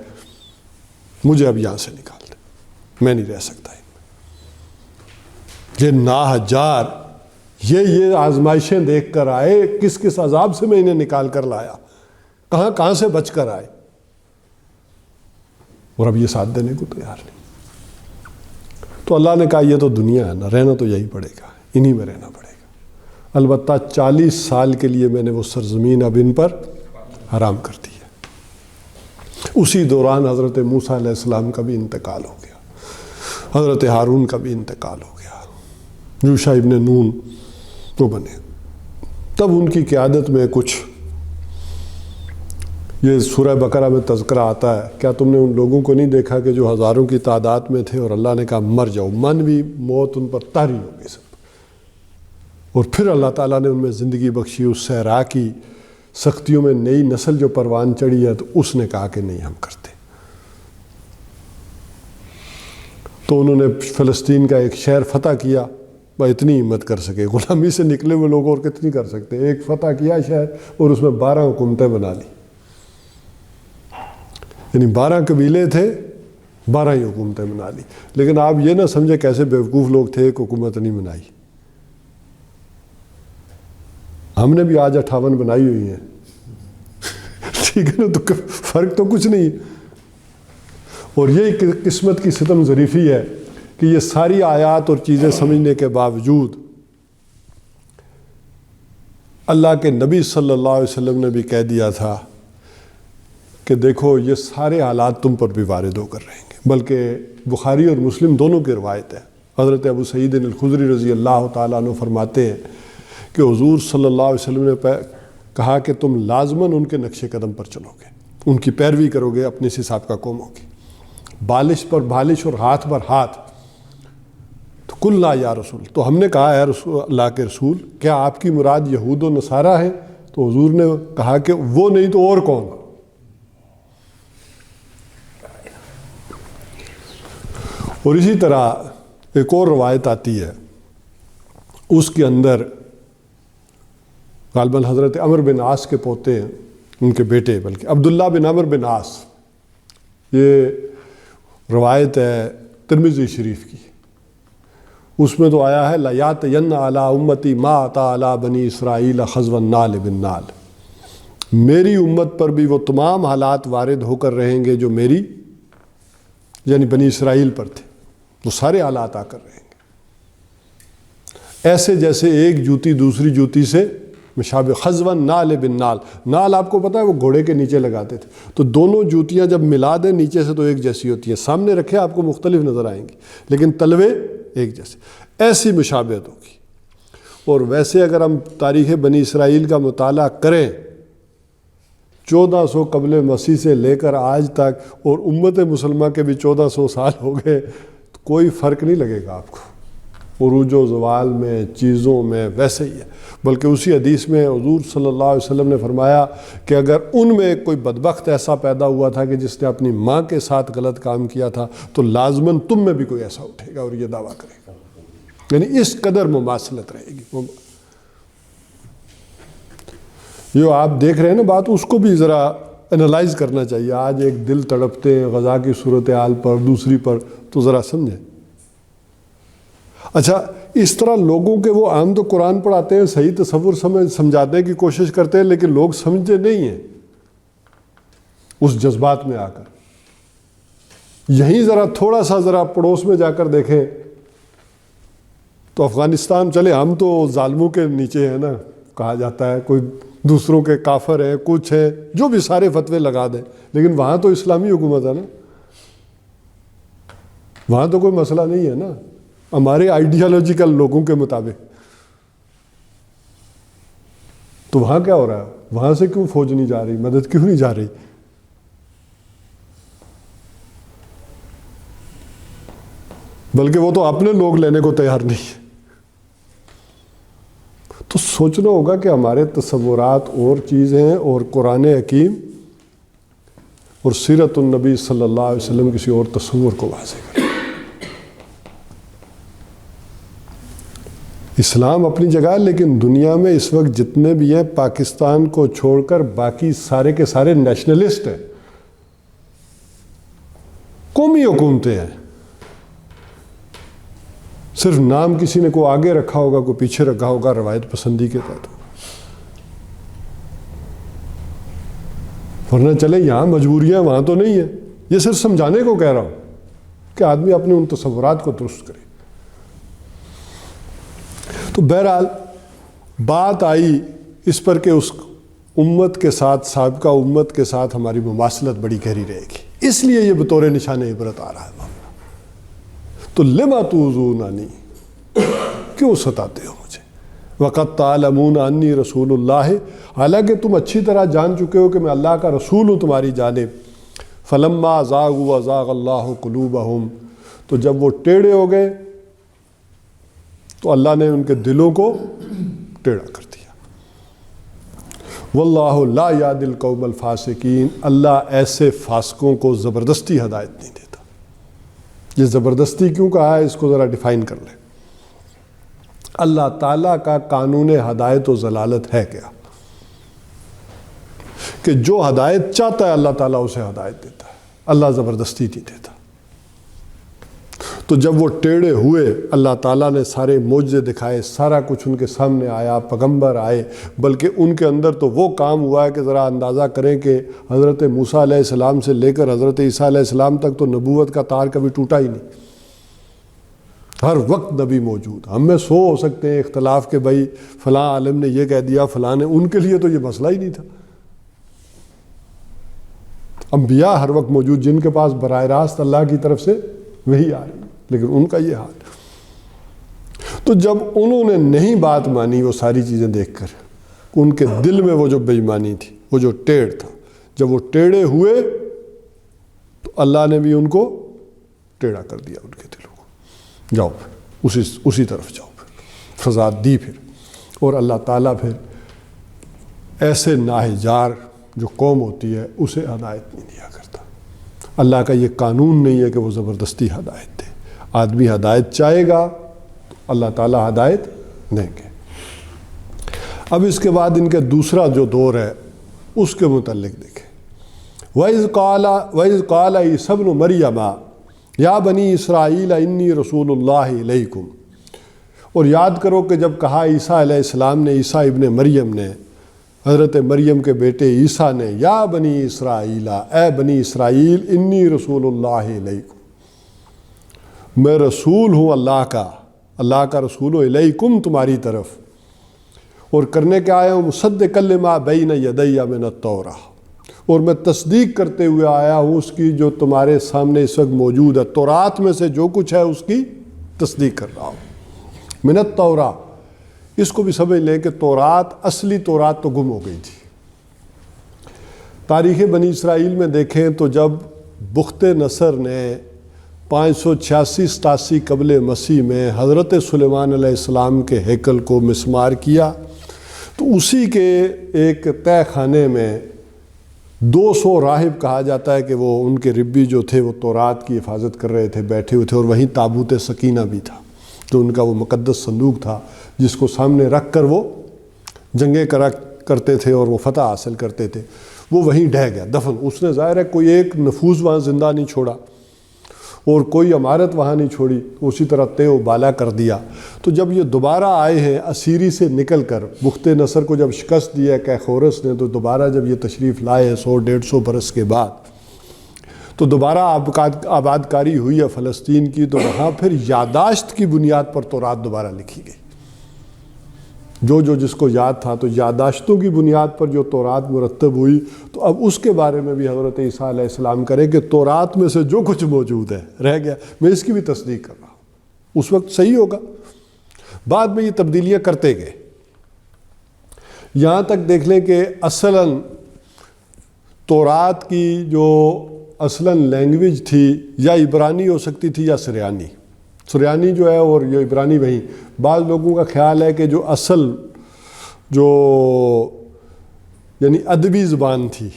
مجھے اب یہاں سے نکال دے، میں نہیں رہ سکتا ان میں۔ یہ ناہجار یہ آزمائشیں دیکھ کر آئے، کس کس عذاب سے میں انہیں نکال کر لایا، کہاں کہاں سے بچ کر آئے، اور اب یہ ساتھ دینے کو تیار نہیں۔ تو اللہ نے کہا یہ تو دنیا ہے نا، رہنا تو یہی پڑے گا، انہی میں رہنا پڑے گا، البتہ 40 سال کے لیے میں نے وہ سرزمین اب ان پر حرام کر دی ہے۔ اسی دوران حضرت موسیٰ علیہ السلام کا بھی انتقال ہو گیا، حضرت ہارون کا بھی انتقال ہو گیا، یوشع ابن نون وہ بنے۔ تب ان کی قیادت میں کچھ، یہ سورہ بقرہ میں تذکرہ آتا ہے، کیا تم نے ان لوگوں کو نہیں دیکھا کہ جو ہزاروں کی تعداد میں تھے اور اللہ نے کہا مر جاؤ، من بھی موت ان پر طاری ہو گئی سب، اور پھر اللہ تعالیٰ نے ان میں زندگی بخشی، اس صحرا کی سختیوں میں نئی نسل جو پروان چڑھی ہے تو اس نے کہا کہ نہیں ہم کرتے، تو انہوں نے فلسطین کا ایک شہر فتح کیا، وہ اتنی ہمت کر سکے، غلامی سے نکلے ہوئے لوگ اور کتنی کر سکتے، ایک فتح کیا شہر اور اس میں 12 حکومتیں بنا لی، یعنی 12 قبیلے تھے، 12 ہی حکومتیں بنا لی۔ لیکن آپ یہ نہ سمجھے کیسے بیوقوف لوگ تھے، ایک حکومت نہیں بنائی، ہم نے بھی آج 58 بنائی ہوئی ہیں، ٹھیک ہے نا، تو فرق تو کچھ نہیں۔ اور یہ قسمت کی ستم ظریفی ہے کہ یہ ساری آیات اور چیزیں سمجھنے کے باوجود اللہ کے نبی صلی اللہ علیہ وسلم نے بھی کہہ دیا تھا کہ دیکھو یہ سارے حالات تم پر بھی وارد ہو کر رہیں گے، بلکہ بخاری اور مسلم دونوں کی روایت ہے، حضرت ابو سعید الخدری رضی اللہ تعالیٰ عنہ فرماتے ہیں کہ حضور صلی اللہ علیہ وسلم نے کہا کہ تم لازماً ان کے نقش قدم پر چلو گے، ان کی پیروی کرو گے، اپنے سی صاحب کا قوم ہوگی، بالش پر بالش اور ہاتھ پر ہاتھ۔ تو قلنا یا رسول، تو ہم نے کہا اے رسول اللہ کے رسول، کیا آپ کی مراد یہود و نصارہ ہیں؟ تو حضور نے کہا کہ وہ نہیں تو اور کون؟ اور اسی طرح ایک اور روایت آتی ہے، اس کے اندر غالباً حضرت عمر بن عاص کے پوتے ہیں، ان کے بیٹے بلکہ عبداللہ بن عمر بن عاص، یہ روایت ہے ترمذی شریف کی، اس میں تو آیا ہے لَيَأْتِيَنَّ عَلَىٰ أُمَّتِي مَا أَتَىٰ عَلَىٰ بَنِي إِسْرَائِيلَ خَزْوَ النَّعْلِ بِالنَّعْلِ، میری امت پر بھی وہ تمام حالات وارد ہو کر رہیں گے جو میری یعنی بنی اسرائیل پر تھے، وہ سارے حالات آ کر رہیں گے، ایسے جیسے ایک جوتی دوسری جوتی سے مشابہ، خزو النعل بالنعل، نال آپ کو پتہ ہے وہ گھوڑے کے نیچے لگاتے تھے، تو دونوں جوتیاں جب ملا دیں نیچے سے تو ایک جیسی ہوتی ہیں، سامنے رکھے آپ کو مختلف نظر آئیں گی لیکن تلوے ایک جیسے، ایسی مشابہت ہوگی۔ اور ویسے اگر ہم تاریخ بنی اسرائیل کا مطالعہ کریں 1400 قبل مسیح سے لے کر آج تک، اور امت مسلمہ کے بھی 1400 سال ہو گئے، تو کوئی فرق نہیں لگے گا آپ کو، عروج و زوال میں، چیزوں میں ویسے ہی ہے۔ بلکہ اسی حدیث میں حضور صلی اللہ علیہ وسلم نے فرمایا کہ اگر ان میں کوئی بدبخت ایسا پیدا ہوا تھا کہ جس نے اپنی ماں کے ساتھ غلط کام کیا تھا تو لازماً تم میں بھی کوئی ایسا اٹھے گا اور یہ دعویٰ کرے گا، یعنی اس قدر مماثلت رہے گی۔ جو آپ دیکھ رہے ہیں نا بات، اس کو بھی ذرا انالائز کرنا چاہیے۔ آج ایک دل تڑپتے ہیں غزہ کی صورتحال پر، دوسری پر، تو ذرا سمجھیں۔ اچھا، اس طرح لوگوں کے وہ عام تو قرآن پڑھاتے ہیں، صحیح تصور سمجھانے کی کوشش کرتے ہیں، لیکن لوگ سمجھتے نہیں ہیں اس جذبات میں آ کر۔ یہیں ذرا تھوڑا سا ذرا پڑوس میں جا کر دیکھیں تو افغانستان، چلے ہم تو ظالموں کے نیچے ہیں نا، کہا جاتا ہے کوئی دوسروں کے کافر ہیں، کچھ ہیں، جو بھی سارے فتوے لگا دیں، لیکن وہاں تو اسلامی حکومت ہے نا، وہاں تو کوئی مسئلہ نہیں ہے نا ہمارے آئیڈیالوجیکل لوگوں کے مطابق۔ تو وہاں کیا ہو رہا ہے؟ وہاں سے کیوں فوج نہیں جا رہی؟ مدد کیوں نہیں جا رہی؟ بلکہ وہ تو اپنے لوگ لینے کو تیار نہیں ہے۔ تو سوچنا ہوگا کہ ہمارے تصورات اور چیزیں ہیں اور قرآن حکیم اور سیرت النبی صلی اللہ علیہ وسلم کسی اور تصور کو واضح کریں۔ اسلام اپنی جگہ ہے، لیکن دنیا میں اس وقت جتنے بھی ہیں پاکستان کو چھوڑ کر باقی سارے کے سارے نیشنلسٹ ہیں، قومی حکومتیں ہیں، صرف نام کسی نے کو آگے رکھا ہوگا، کو پیچھے رکھا ہوگا روایت پسندی کے تحت، ورنہ چلے یہاں مجبوریاں وہاں تو نہیں ہے. یہ صرف سمجھانے کو کہہ رہا ہوں کہ آدمی اپنے ان تصورات کو درست کرے. تو بہرحال بات آئی اس پر کہ اس امت کے ساتھ، سابقہ امت کے ساتھ ہماری مماثلت بڑی گہری رہے گی، اس لیے یہ بطور نشان عبرت آ رہا ہے معاملہ. تو لما توذوننی، کیوں ستاتے ہو مجھے؟ وقد تعلمون انی رسول اللہ، حالانکہ تم اچھی طرح جان چکے ہو کہ میں اللہ کا رسول ہوں تمہاری جانب. فلما زاغوا ازاغ اللہ قلوبہم، تو جب وہ ٹیڑھے ہو گئے تو اللہ نے ان کے دلوں کو ٹیڑھا کر دیا. واللہ لا یہدی القوم الفاسقین، اللہ ایسے فاسقوں کو زبردستی ہدایت نہیں دیتا. یہ زبردستی کیوں کہا ہے اس کو ذرا ڈیفائن کر لیں. اللہ تعالیٰ کا قانون ہدایت و ضلالت ہے کیا؟ کہ جو ہدایت چاہتا ہے اللہ تعالیٰ اسے ہدایت دیتا ہے، اللہ زبردستی نہیں دیتا. تو جب وہ ٹیڑھے ہوئے اللہ تعالیٰ نے سارے معجزے دکھائے، سارا کچھ ان کے سامنے آیا، پیغمبر آئے، بلکہ ان کے اندر تو وہ کام ہوا ہے کہ ذرا اندازہ کریں کہ حضرت موسیٰ علیہ السلام سے لے کر حضرت عیسیٰ علیہ السلام تک تو نبوت کا تار کبھی ٹوٹا ہی نہیں، ہر وقت نبی موجود. ہم میں 100 ہو سکتے ہیں اختلاف کہ بھائی فلاں عالم نے یہ کہہ دیا، فلاں نے، ان کے لیے تو یہ مسئلہ ہی نہیں تھا. انبیاء ہر وقت موجود جن کے پاس براہ راست اللہ کی طرف سے وہی آ رہی، لیکن ان کا یہ حال. تو جب انہوں نے نہیں بات مانی وہ ساری چیزیں دیکھ کر، ان کے دل میں وہ جو بے ایمانی تھی، وہ جو ٹیڑھ تھا، جب وہ ٹیڑھے ہوئے تو اللہ نے بھی ان کو ٹیڑھا کر دیا، ان کے دلوں کو. جاؤ پھر اسی طرف جاؤ، پھر فساد دی پھر. اور اللہ تعالیٰ پھر ایسے ناہجار جو قوم ہوتی ہے اسے ہدایت نہیں دیا کرتا. اللہ کا یہ قانون نہیں ہے کہ وہ زبردستی ہدایت دے. آدمی ہدایت چاہے گا تو اللہ تعالیٰ ہدایت دیں گے. اب اس کے بعد ان کے دوسرا جو دور ہے اس کے متعلق دیکھیں. وَإِذْ قَالَ عِيسَىٰ ابْنُ مَرْيَمَ یا بنی اسرائیل انی رسول اللہ علیکم. اور یاد کرو کہ جب کہا عیسیٰ علیہ السلام نے، عیسیٰ ابن مریم نے، حضرت مریم کے بیٹے عیسیٰ نے، یا بنی اسرائیل، اے بنی اسرائیل، انی رسول اللہ علیکم، میں رسول ہوں اللہ کا رسول ہوں، علیکم تمہاری طرف. اور کرنے کے آیا ہوں مصدقا لما بین یدی من التوراۃ، اور میں تصدیق کرتے ہوئے آیا ہوں اس کی جو تمہارے سامنے اس وقت موجود ہے، تورات میں سے جو کچھ ہے اس کی تصدیق کر رہا ہوں. من التوراۃ، اس کو بھی سمجھ لیں کہ تورات، اصلی تورات تو گم ہو گئی تھی. تاریخ بنی اسرائیل میں دیکھیں تو جب بخت نصر نے 586-87 قبل مسیح میں حضرت سلیمان علیہ السلام کے ہیکل کو مسمار کیا، تو اسی کے ایک تہہ خانے میں 200 راہب کہا جاتا ہے کہ وہ ان کے ربی جو تھے وہ تورات کی حفاظت کر رہے تھے، بیٹھے ہوئے تھے. اور وہیں تابوت سکینہ بھی تھا جو ان کا وہ مقدس صندوق تھا جس کو سامنے رکھ کر وہ جنگیں کرتے تھے اور وہ فتح حاصل کرتے تھے. وہ وہیں ڈھہ گیا، دفن. اس نے ظاہر ہے کوئی ایک نفوذ وہاں زندہ نہیں چھوڑا اور کوئی عمارت وہاں نہیں چھوڑی، اسی طرح تے و بالا کر دیا. تو جب یہ دوبارہ آئے ہیں اسیری سے نکل کر، بخت نصر کو جب شکست دیا کیخورس نے، تو دوبارہ جب یہ تشریف لائے 100-150 برس کے بعد، تو دوبارہ آباد کاری ہوئی ہے فلسطین کی. تو وہاں پھر یاداشت کی بنیاد پر تورات دوبارہ لکھی گئی. جو جس کو یاد تھا، تو یاداشتوں کی بنیاد پر جو تورات مرتب ہوئی. تو اب اس کے بارے میں بھی حضرت عیسیٰ علیہ السلام کریں کہ تورات میں سے جو کچھ موجود ہے رہ گیا، میں اس کی بھی تصدیق کر رہا ہوں. اس وقت صحیح ہوگا. بعد میں یہ تبدیلیاں کرتے گئے، یہاں تک دیکھ لیں کہ اصلاً تورات کی جو اصلاً لینگویج تھی یا عبرانی ہو سکتی تھی یا سریانی جو ہے، اور یہ عبرانی وہیں. بعض لوگوں کا خیال ہے کہ جو اصل یعنی ادبی زبان تھی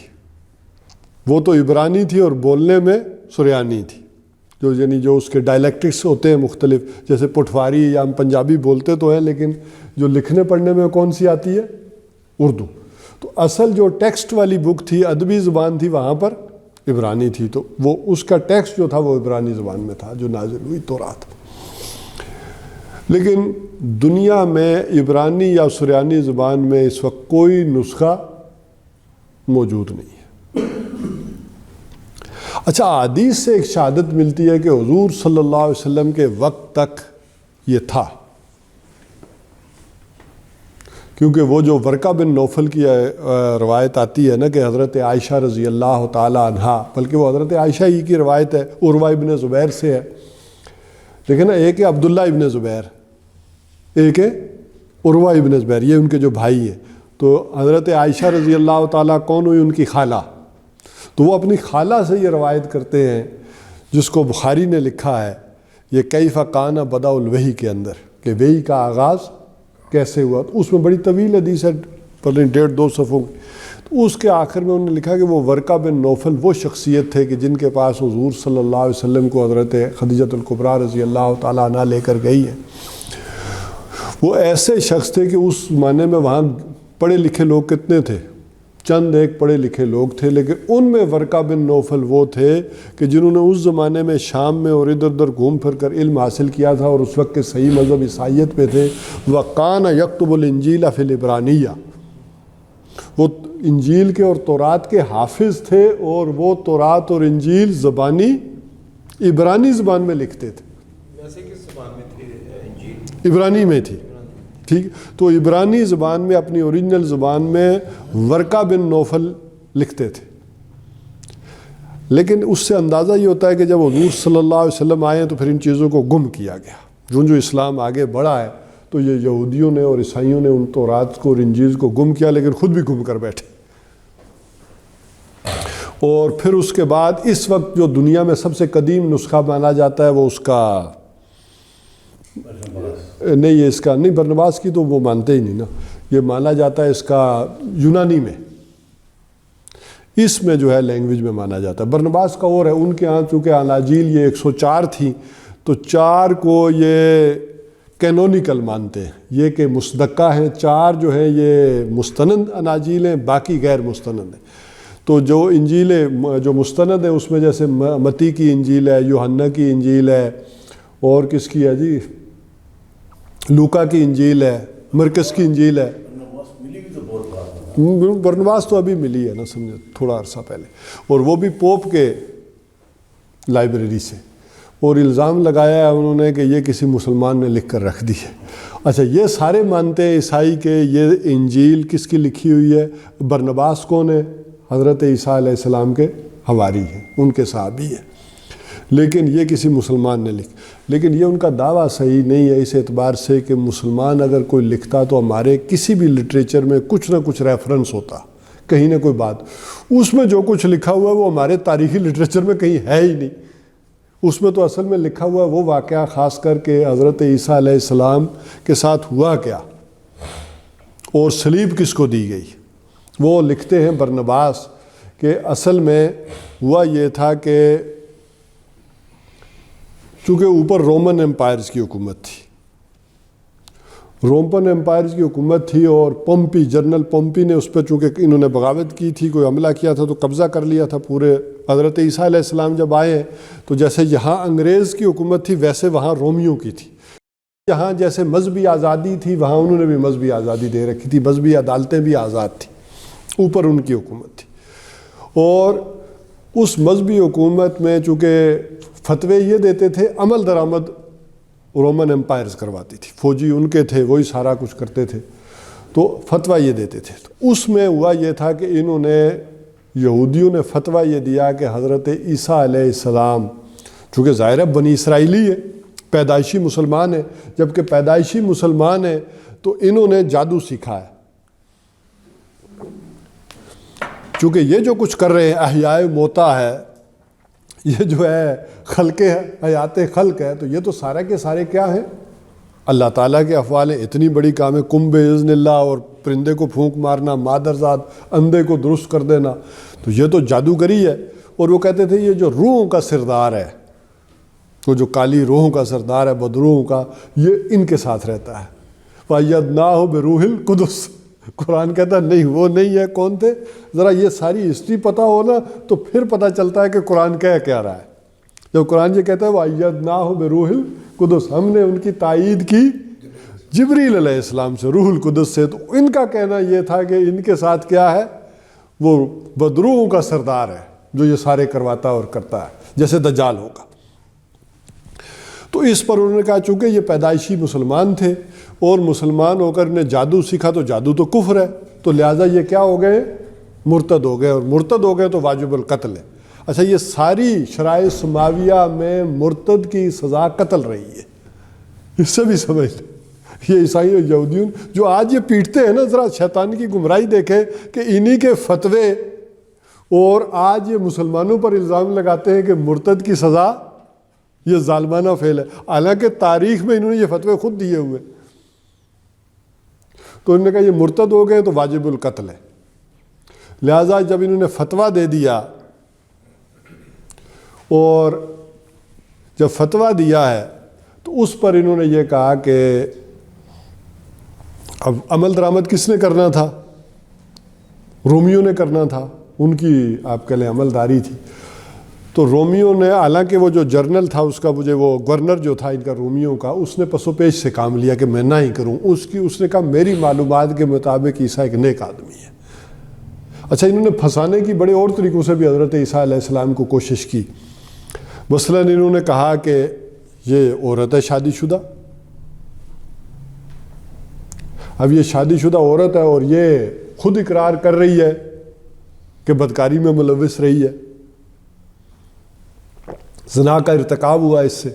وہ تو عبرانی تھی اور بولنے میں سریانی تھی. یعنی جو اس کے ڈائلیکٹکس ہوتے ہیں مختلف، جیسے پٹواری یا ہم پنجابی بولتے تو ہیں لیکن جو لکھنے پڑھنے میں کون سی آتی ہے؟ اردو۔ تو اصل جو ٹیکسٹ والی بک تھی، ادبی زبان تھی، وہاں پر عبرانی تھی، تو وہ اس کا ٹیکسٹ جو تھا وہ عبرانی زبان میں تھا جو نازل ہوئی تورات۔ لیکن دنیا میں عبرانی یا سریانی زبان میں اس وقت کوئی نسخہ موجود نہیں ہے۔ اچھا، حدیث سے ایک شہادت ملتی ہے کہ حضور صلی اللہ علیہ وسلم کے وقت تک یہ تھا، کیونکہ وہ جو ورقہ بن نوفل کی روایت آتی ہے نا کہ حضرت عائشہ رضی اللہ تعالی عنہا، بلکہ وہ حضرت عائشہ ہی کی روایت ہے، عروہ ابن زبیر سے ہے، لیکن نا ایک ہے عبداللہ ابن زبیر، ایک ہے عروہ ابن زبیر، یہ ان کے جو بھائی ہیں۔ تو حضرت عائشہ رضی اللہ تعالیٰ کون ہوئی؟ ان کی خالہ۔ تو وہ اپنی خالہ سے یہ روایت کرتے ہیں، جس کو بخاری نے لکھا ہے یہ کیف کان بدأ الوحی کے اندر، کہ وحی کا آغاز کیسے ہوا۔ تو اس میں بڑی طویل حدیث ہے، پتہ نہیں 1.5-2 صفحوں کی۔ تو اس کے آخر میں انہوں نے لکھا کہ وہ ورقہ بن نوفل وہ شخصیت تھے کہ جن کے پاس حضور صلی اللہ علیہ وسلم کو حضرت خدیجہ الکبریٰ رضی اللہ تعالیٰ عنہا لے کر گئی ہے۔ وہ ایسے شخص تھے کہ اس زمانے میں وہاں پڑھے لکھے لوگ کتنے تھے؟ چند ایک پڑھے لکھے لوگ تھے، لیکن ان میں ورقہ بن نوفل وہ تھے کہ جنہوں نے اس زمانے میں شام میں اور ادھر ادھر گھوم پھر کر علم حاصل کیا تھا، اور اس وقت کے صحیح مذہب عیسائیت پہ تھے۔ وَقَانَ يَكْتُبُ الْإِنْجِيلَ فِي الْعِبْرَانِيَّةِ، وہ انجیل کے اور تورات کے حافظ تھے، اور وہ تورات اور انجیل زبانی عبرانی زبان میں لکھتے تھے۔ ویسے کس زبان میں تھی انجیل؟ عبرانی میں تھی، ٹھیک۔ تو عبرانی زبان میں، اپنی اوریجنل زبان میں ورقہ بن نوفل لکھتے تھے۔ لیکن اس سے اندازہ یہ ہوتا ہے کہ جب حضور صلی اللہ علیہ وسلم آئے تو پھر ان چیزوں کو گم کیا گیا۔ جو اسلام آگے بڑھا ہے تو یہ یہودیوں نے اور عیسائیوں نے ان تورات کو اور انجیل کو گم کیا، لیکن خود بھی گم کر بیٹھے۔ اور پھر اس کے بعد اس وقت جو دنیا میں سب سے قدیم نسخہ مانا جاتا ہے وہ اس کا نہیں، یہ اس کا نہیں، برنباس کی تو وہ مانتے ہی نہیں نا، یہ مانا جاتا ہے اس کا یونانی میں، اس میں جو ہے لینگویج میں مانا جاتا ہے۔ برنباس کا اور ہے، ان کے ہاں چونکہ اناجیل یہ 104 تھی تو 4 کو یہ کینونیکل مانتے ہیں، یہ کہ مصدقہ ہیں، 4 جو ہیں یہ مستند اناجیل ہیں، باقی غیر مستند ہیں۔ تو جو انجیل جو مستند ہیں اس میں جیسے متی کی انجیل ہے، یوحنا کی انجیل ہے، اور کس کی ہے جی، لوکا کی انجیل ہے، مرکز کی انجیل ہے۔ برنباس تو ابھی ملی ہے نا، سمجھے، تھوڑا عرصہ پہلے، اور وہ بھی پوپ کے لائبریری سے، اور الزام لگایا ہے انہوں نے کہ یہ کسی مسلمان نے لکھ کر رکھ دی ہے۔ اچھا، یہ سارے مانتے ہیں عیسائی کہ یہ انجیل کس کی لکھی ہوئی ہے؟ برنباس کون ہے؟ حضرت عیسیٰ علیہ السلام کے حواری ہیں، ان کے صحابی ہیں، لیکن یہ کسی مسلمان نے لیکن یہ ان کا دعویٰ صحیح نہیں ہے اس اعتبار سے کہ مسلمان اگر کوئی لکھتا تو ہمارے کسی بھی لٹریچر میں کچھ نہ کچھ ریفرنس ہوتا، کہیں نہ کوئی بات، اس میں جو کچھ لکھا ہوا ہے وہ ہمارے تاریخی لٹریچر میں کہیں ہے ہی نہیں۔ اس میں تو اصل میں لکھا ہوا ہے وہ واقعہ، خاص کر کے حضرت عیسیٰ علیہ السلام کے ساتھ ہوا کیا اور صلیب کس کو دی گئی۔ وہ لکھتے ہیں برنباس کہ اصل میں ہوا یہ تھا کہ چونکہ اوپر رومن امپائرز کی حکومت تھی، رومن امپائرز کی حکومت تھی، اور پومپی، جنرل پومپی نے اس پہ چونکہ انہوں نے بغاوت کی تھی، کوئی حملہ کیا تھا تو قبضہ کر لیا تھا پورے۔ حضرت عیسیٰ علیہ السلام جب آئے تو جیسے یہاں انگریز کی حکومت تھی ویسے وہاں رومیوں کی تھی، یہاں جیسے مذہبی آزادی تھی وہاں انہوں نے بھی مذہبی آزادی دے رکھی تھی، مذہبی عدالتیں بھی آزاد تھیں، اوپر ان کی حکومت تھی۔ اور اس مذہبی حکومت میں چونکہ فتوے یہ دیتے تھے، عمل درآمد رومن امپائرز کرواتی تھی، فوجی ان کے تھے، وہی سارا کچھ کرتے تھے، تو فتویٰ یہ دیتے تھے۔ تو اس میں ہوا یہ تھا کہ انہوں نے، یہودیوں نے فتویٰ یہ دیا کہ حضرت عیسیٰ علیہ السلام چونکہ ظاہر ہے بنی اسرائیلی ہے، پیدائشی مسلمان ہے، جبکہ پیدائشی مسلمان ہے تو انہوں نے جادو سیکھا ہے، چونکہ یہ جو کچھ کر رہے ہیں احیاء موتا ہے، یہ جو ہے خلق ہے، حیات خلق ہے، تو یہ تو سارے کے سارے کیا ہیں؟ اللہ تعالیٰ کے افعال ہیں۔ اتنی بڑی کام ہے، کم باذن اللہ، اور پرندے کو پھونک مارنا، مادرزاد اندھے کو درست کر دینا، تو یہ تو جادوگری ہے۔ اور وہ کہتے تھے یہ جو روحوں کا سردار ہے، وہ جو کالی روحوں کا سردار ہے، بدروحوں کا، یہ ان کے ساتھ رہتا ہے۔ وَأَيَّدْنَاهُ بِرُوحِ الْقُدُسِ، قرآن کہتا ہے نہیں وہ نہیں ہے۔ کون تھے؟ ذرا یہ ساری ہسٹری پتہ ہو نا تو پھر پتہ چلتا ہے کہ قرآن کیا رہا ہے۔ جب قرآن یہ کہتا ہے وَأَيَّدْنَاهُ بِرُوحِ الْقُدُسِ، ہم نے ان کی تائید کی جبریل علیہ السلام سے، روح القدس سے۔ تو ان کا کہنا یہ تھا کہ ان کے ساتھ کیا ہے؟ وہ بدروحوں کا سردار ہے جو یہ سارے کرواتا اور کرتا ہے، جیسے دجال ہوگا۔ تو اس پر انہوں نے کہا چونکہ یہ پیدائشی مسلمان تھے اور مسلمان ہو کر انہیں جادو سیکھا تو جادو تو کفر ہے، تو لہٰذا یہ کیا ہو گئے؟ مرتد ہو گئے، اور مرتد ہو گئے تو واجب القتل ہے۔ اچھا، یہ ساری شرائع سماویہ میں مرتد کی سزا قتل رہی ہے، اس سے بھی سمجھ لیں۔ یہ عیسائی اور یہودیون جو آج یہ پیٹتے ہیں نا، ذرا شیطان کی گمراہی دیکھیں کہ انہی کے فتوے، اور آج یہ مسلمانوں پر الزام لگاتے ہیں کہ مرتد کی سزا یہ ظالمانہ فعل ہے، حالانکہ تاریخ میں انہوں نے یہ فتوے خود دیے ہوئے۔ تو انہوں نے کہا یہ مرتد ہو گئے تو واجب القتل ہے۔ لہٰذا جب انہوں نے فتویٰ دے دیا، اور جب فتویٰ دیا ہے تو اس پر انہوں نے یہ کہا کہ اب عمل درآمد کس نے کرنا تھا؟ رومیوں نے کرنا تھا، ان کی آپ کہہ لیں عملداری تھی۔ تو رومیوں نے، حالانکہ وہ جو جرنل تھا اس کا، مجھے وہ گورنر جو تھا ان کا رومیوں کا، اس نے پس و پیش سے کام لیا کہ میں نہ ہی کروں۔ اس نے کہا میری معلومات کے مطابق عیسیٰ ایک نیک آدمی ہے۔ اچھا، انہوں نے پھنسانے کی بڑے اور طریقوں سے بھی حضرت عیسیٰ علیہ السلام کو کوشش کی۔ مثلاً انہوں نے کہا کہ یہ عورت ہے شادی شدہ، اب یہ شادی شدہ عورت ہے اور یہ خود اقرار کر رہی ہے کہ بدکاری میں ملوث رہی ہے، زنا کا ارتکاب ہوا اس سے۔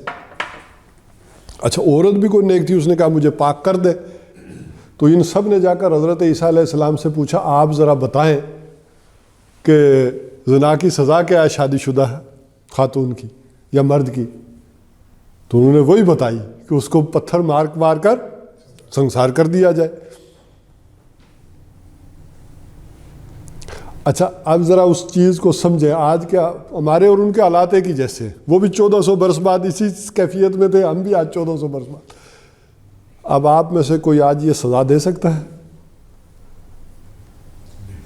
اچھا، عورت بھی کوئی نیک تھی، اس نے کہا مجھے پاک کر دے۔ تو ان سب نے جا کر حضرت عیسیٰ علیہ السلام سے پوچھا آپ ذرا بتائیں کہ زنا کی سزا کیا ہے شادی شدہ خاتون کی یا مرد کی؟ تو انہوں نے وہی بتائی کہ اس کو پتھر مار کر سنسار کر دیا جائے۔ اچھا، اب ذرا اس چیز کو سمجھیں، آج کیا ہمارے اور ان کے حالات ایک ہی جیسے، وہ بھی 1400 برس بعد اسی کیفیت میں تھے، ہم بھی آج 1400 برس بعد۔ اب آپ میں سے کوئی آج یہ سزا دے سکتا ہے؟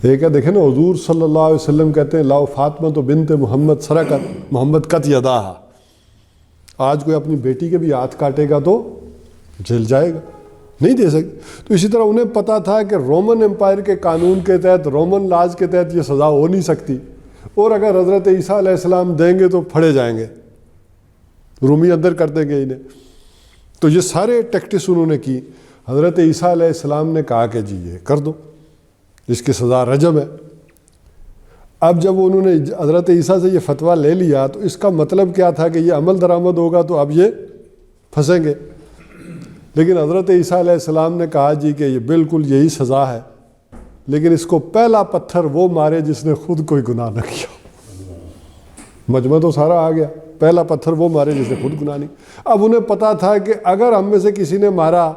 ایک ہے، دیکھیں نا، حضور صلی اللہ علیہ وسلم کہتے ہیں لاؤ فاطمہ تو بنت محمد سرقت محمد قط یداہا، آج کوئی اپنی بیٹی کے بھی ہاتھ کاٹے گا تو جیل جائے گا، نہیں دے سکتے۔ تو اسی طرح انہیں پتا تھا کہ رومن امپائر کے قانون کے تحت، رومن لاز کے تحت یہ سزا ہو نہیں سکتی، اور اگر حضرت عیسیٰ علیہ السلام دیں گے تو پھڑے جائیں گے، رومی اندر کر دیں گے انہیں۔ تو یہ سارے ٹیکٹس انہوں نے کی۔ حضرت عیسیٰ علیہ السلام نے کہا کہ جی یہ کر دو، اس کی سزا رجم ہے۔ اب جب انہوں نے حضرت عیسیٰ سے یہ فتویٰ لے لیا تو اس کا مطلب کیا تھا کہ یہ عمل درآمد ہوگا تو اب یہ پھنسیں گے۔ لیکن حضرت عیسیٰ علیہ السلام نے کہا جی کہ یہ بالکل یہی سزا ہے، لیکن اس کو پہلا پتھر وہ مارے جس نے خود کوئی گناہ نہ کیا۔ مجمع تو سارا آ گیا، پہلا پتھر وہ مارے جس نے خود گناہ نہیں۔ اب انہیں پتا تھا کہ اگر ہم میں سے کسی نے مارا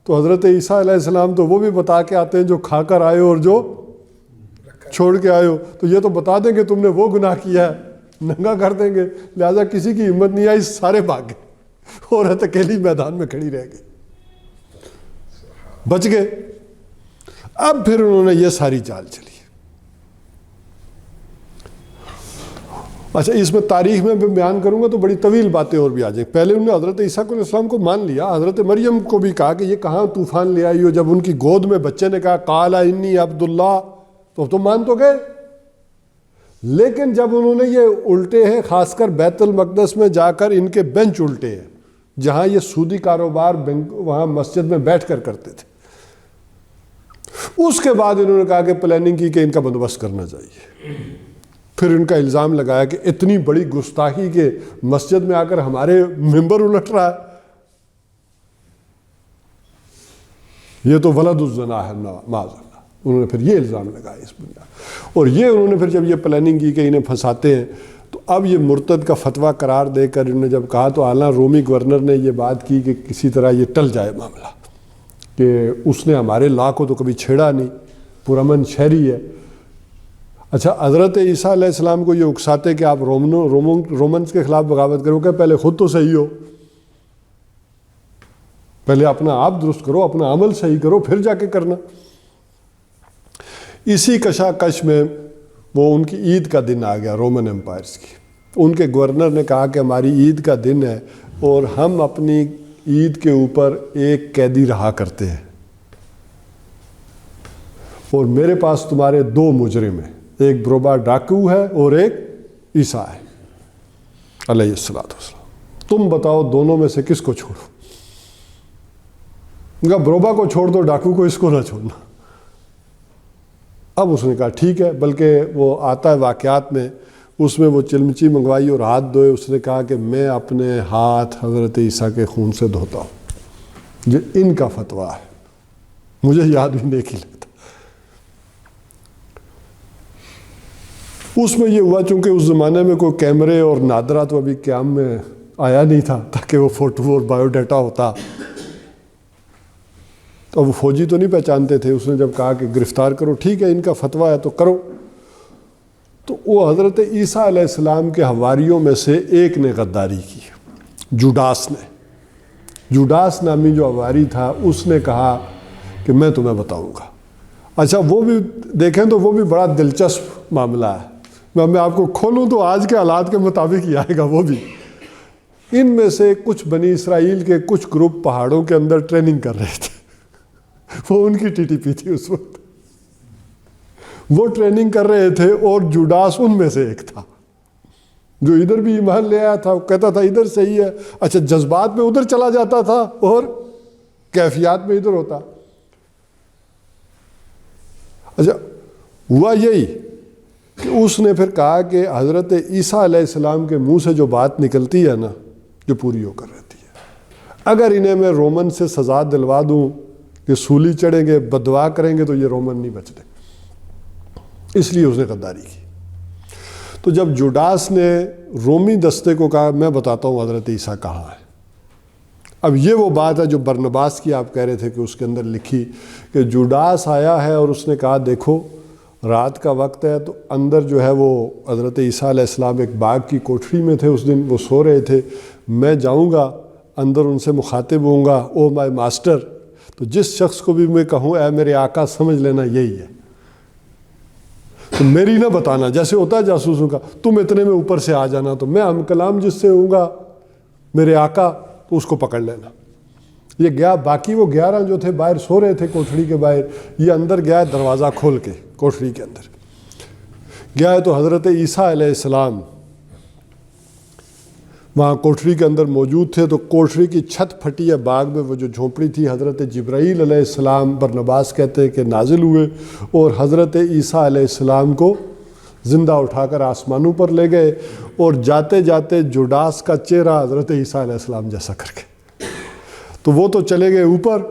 تو حضرت عیسیٰ علیہ السلام تو وہ بھی بتا کے آتے ہیں جو کھا کر آئے ہو اور جو چھوڑ کے آئے ہو، تو یہ تو بتا دیں کہ تم نے وہ گناہ کیا ہے، ننگا کر دیں گے۔ لہٰذا کسی کی ہمت نہیں آئی، سارے بھاگ گئے، عورت اکیلی میدان میں کھڑی رہ گئی، بچ گئے۔ اب پھر انہوں نے یہ ساری چال چلی۔ اچھا، اس میں تاریخ میں بیان کروں گا تو بڑی طویل باتیں اور بھی آ جائیں۔ پہلے انہوں نے حضرت عیسیٰ علیہ السلام کو مان لیا، حضرت مریم کو بھی کہا کہ یہ کہاں طوفان لے آئی ہو، جب ان کی گود میں بچے نے کہا قال انی عبداللہ تو مان تو گئے۔ لیکن جب انہوں نے یہ الٹے ہیں، خاص کر بیت المقدس میں جا کر ان کے بینچ الٹے ہیں، جہاں یہ سودی کاروبار وہاں مسجد میں بیٹھ کر کرتے تھے، اس کے بعد انہوں نے کہا کہ پلاننگ کی کہ ان کا بندوبست کرنا چاہیے۔ پھر ان کا الزام لگایا کہ اتنی بڑی گستاخی کہ مسجد میں آ کر ہمارے ممبر الٹ رہا ہے، یہ تو ولد الزنا ہے معاذ اللہ۔ انہوں نے پھر یہ الزام لگایا اس بنیاد، اور یہ انہوں نے پھر جب یہ پلاننگ کی کہ انہیں پھنساتے ہیں، تو اب یہ مرتد کا فتویٰ قرار دے کر انہوں نے جب کہا تو اعلیٰ رومی گورنر نے یہ بات کی کہ کسی طرح یہ ٹل جائے معاملہ، کہ اس نے ہمارے لا کو تو کبھی چھیڑا نہیں، پرامن شہری ہے۔ اچھا حضرت عیسیٰ علیہ السلام کو یہ اکساتے کہ آپ رومنس کے خلاف بغاوت کرو کہ پہلے خود تو صحیح ہو، پہلے اپنا آپ درست کرو، اپنا عمل صحیح کرو، پھر جا کے کرنا۔ اسی کشاکش میں وہ ان کی عید کا دن آ گیا رومن امپائرز کی۔ ان کے گورنر نے کہا کہ ہماری عید کا دن ہے اور ہم اپنی عید کے اوپر ایک قیدی رہا کرتے ہیں، اور میرے پاس تمہارے 2 مجرم ہیں، ایک بروبا ڈاکو ہے اور ایک عیسیٰ ہے علیہ السلام، تم بتاؤ دونوں میں سے کس کو چھوڑو؟ ان کا بروبا کو چھوڑ دو، ڈاکو کو اس کو نہ چھوڑنا۔ اب اس نے کہا ٹھیک ہے، بلکہ وہ آتا ہے واقعات میں، اس میں وہ چلمچی منگوائی اور ہاتھ دھوئے، اس نے کہا کہ میں اپنے ہاتھ حضرت عیسیٰ کے خون سے دھوتا ہوں، یہ ان کا فتویٰ ہے، مجھے یاد بھی نہیں لگتا۔ اس میں یہ ہوا چونکہ اس زمانے میں کوئی کیمرے اور نادرہ تو ابھی قیام میں آیا نہیں تھا تاکہ وہ فوٹو اور بایو ڈیٹا ہوتا، تو وہ فوجی تو نہیں پہچانتے تھے۔ اس نے جب کہا کہ گرفتار کرو، ٹھیک ہے ان کا فتویٰ ہے تو کرو، تو وہ حضرت عیسیٰ علیہ السلام کے حواریوں میں سے ایک نے غداری کی، جوڈاس نے۔ جوڈاس نامی جو حواری تھا اس نے کہا کہ میں تمہیں بتاؤں گا۔ اچھا وہ بھی دیکھیں تو وہ بھی بڑا دلچسپ معاملہ ہے، میں آپ کو کھولوں تو آج کے حالات کے مطابق ہی آئے گا۔ وہ بھی ان میں سے کچھ بنی اسرائیل کے کچھ گروپ پہاڑوں کے اندر ٹریننگ کر رہے تھے، وہ ان کی TTP تھی اس وقت، وہ ٹریننگ کر رہے تھے، اور جوڈاس ان میں سے ایک تھا جو ادھر بھی ایمان لے آیا تھا، وہ کہتا تھا ادھر صحیح ہے، اچھا جذبات میں ادھر چلا جاتا تھا اور کیفیات میں ادھر ہوتا۔ اچھا ہوا یہی کہ اس نے پھر کہا کہ حضرت عیسیٰ علیہ السلام کے منہ سے جو بات نکلتی ہے نا، جو پوری ہو کر رہتی ہے، اگر انہیں میں رومن سے سزا دلوا دوں کہ سولی چڑھیں گے، بددعا کریں گے، تو یہ رومن نہیں بچتے، اس لیے اس نے غداری کی۔ تو جب جوڈاس نے رومی دستے کو کہا میں بتاتا ہوں حضرت عیسیٰ کہاں ہے، اب یہ وہ بات ہے جو برنباس کی آپ کہہ رہے تھے کہ اس کے اندر لکھی کہ جوڈاس آیا ہے اور اس نے کہا دیکھو رات کا وقت ہے، تو اندر جو ہے وہ حضرت عیسیٰ علیہ السلام ایک باغ کی کوٹھری میں تھے، اس دن وہ سو رہے تھے، میں جاؤں گا اندر ان سے مخاطب ہوں گا، او مائی ماسٹر، تو جس شخص کو بھی میں کہوں اے میرے آقا، سمجھ لینا یہی ہے، تو میری نہ بتانا، جیسے ہوتا ہے جاسوسوں کا، تم اتنے میں اوپر سے آ جانا، تو میں ہم کلام جس سے ہوں گا میرے آقا، تو اس کو پکڑ لینا۔ یہ گیا، باقی وہ 11 جو تھے باہر سو رہے تھے کوٹھڑی کے باہر، یہ اندر گیا دروازہ کھول کے کوٹھڑی کے اندر گیا ہے، تو حضرت عیسیٰ علیہ السلام وہاں کوٹھڑی کے اندر موجود تھے، تو کوٹھڑی کی چھت پھٹی ہے باغ میں، وہ جو جھونپڑی تھی، حضرت جبرائیل علیہ السلام برنباس کہتے ہیں کہ نازل ہوئے اور حضرت عیسیٰ علیہ السلام کو زندہ اٹھا کر آسمانوں پر لے گئے، اور جاتے جاتے جوڈاس کا چہرہ حضرت عیسیٰ علیہ السلام جیسا کر کے، تو وہ تو چلے گئے اوپر،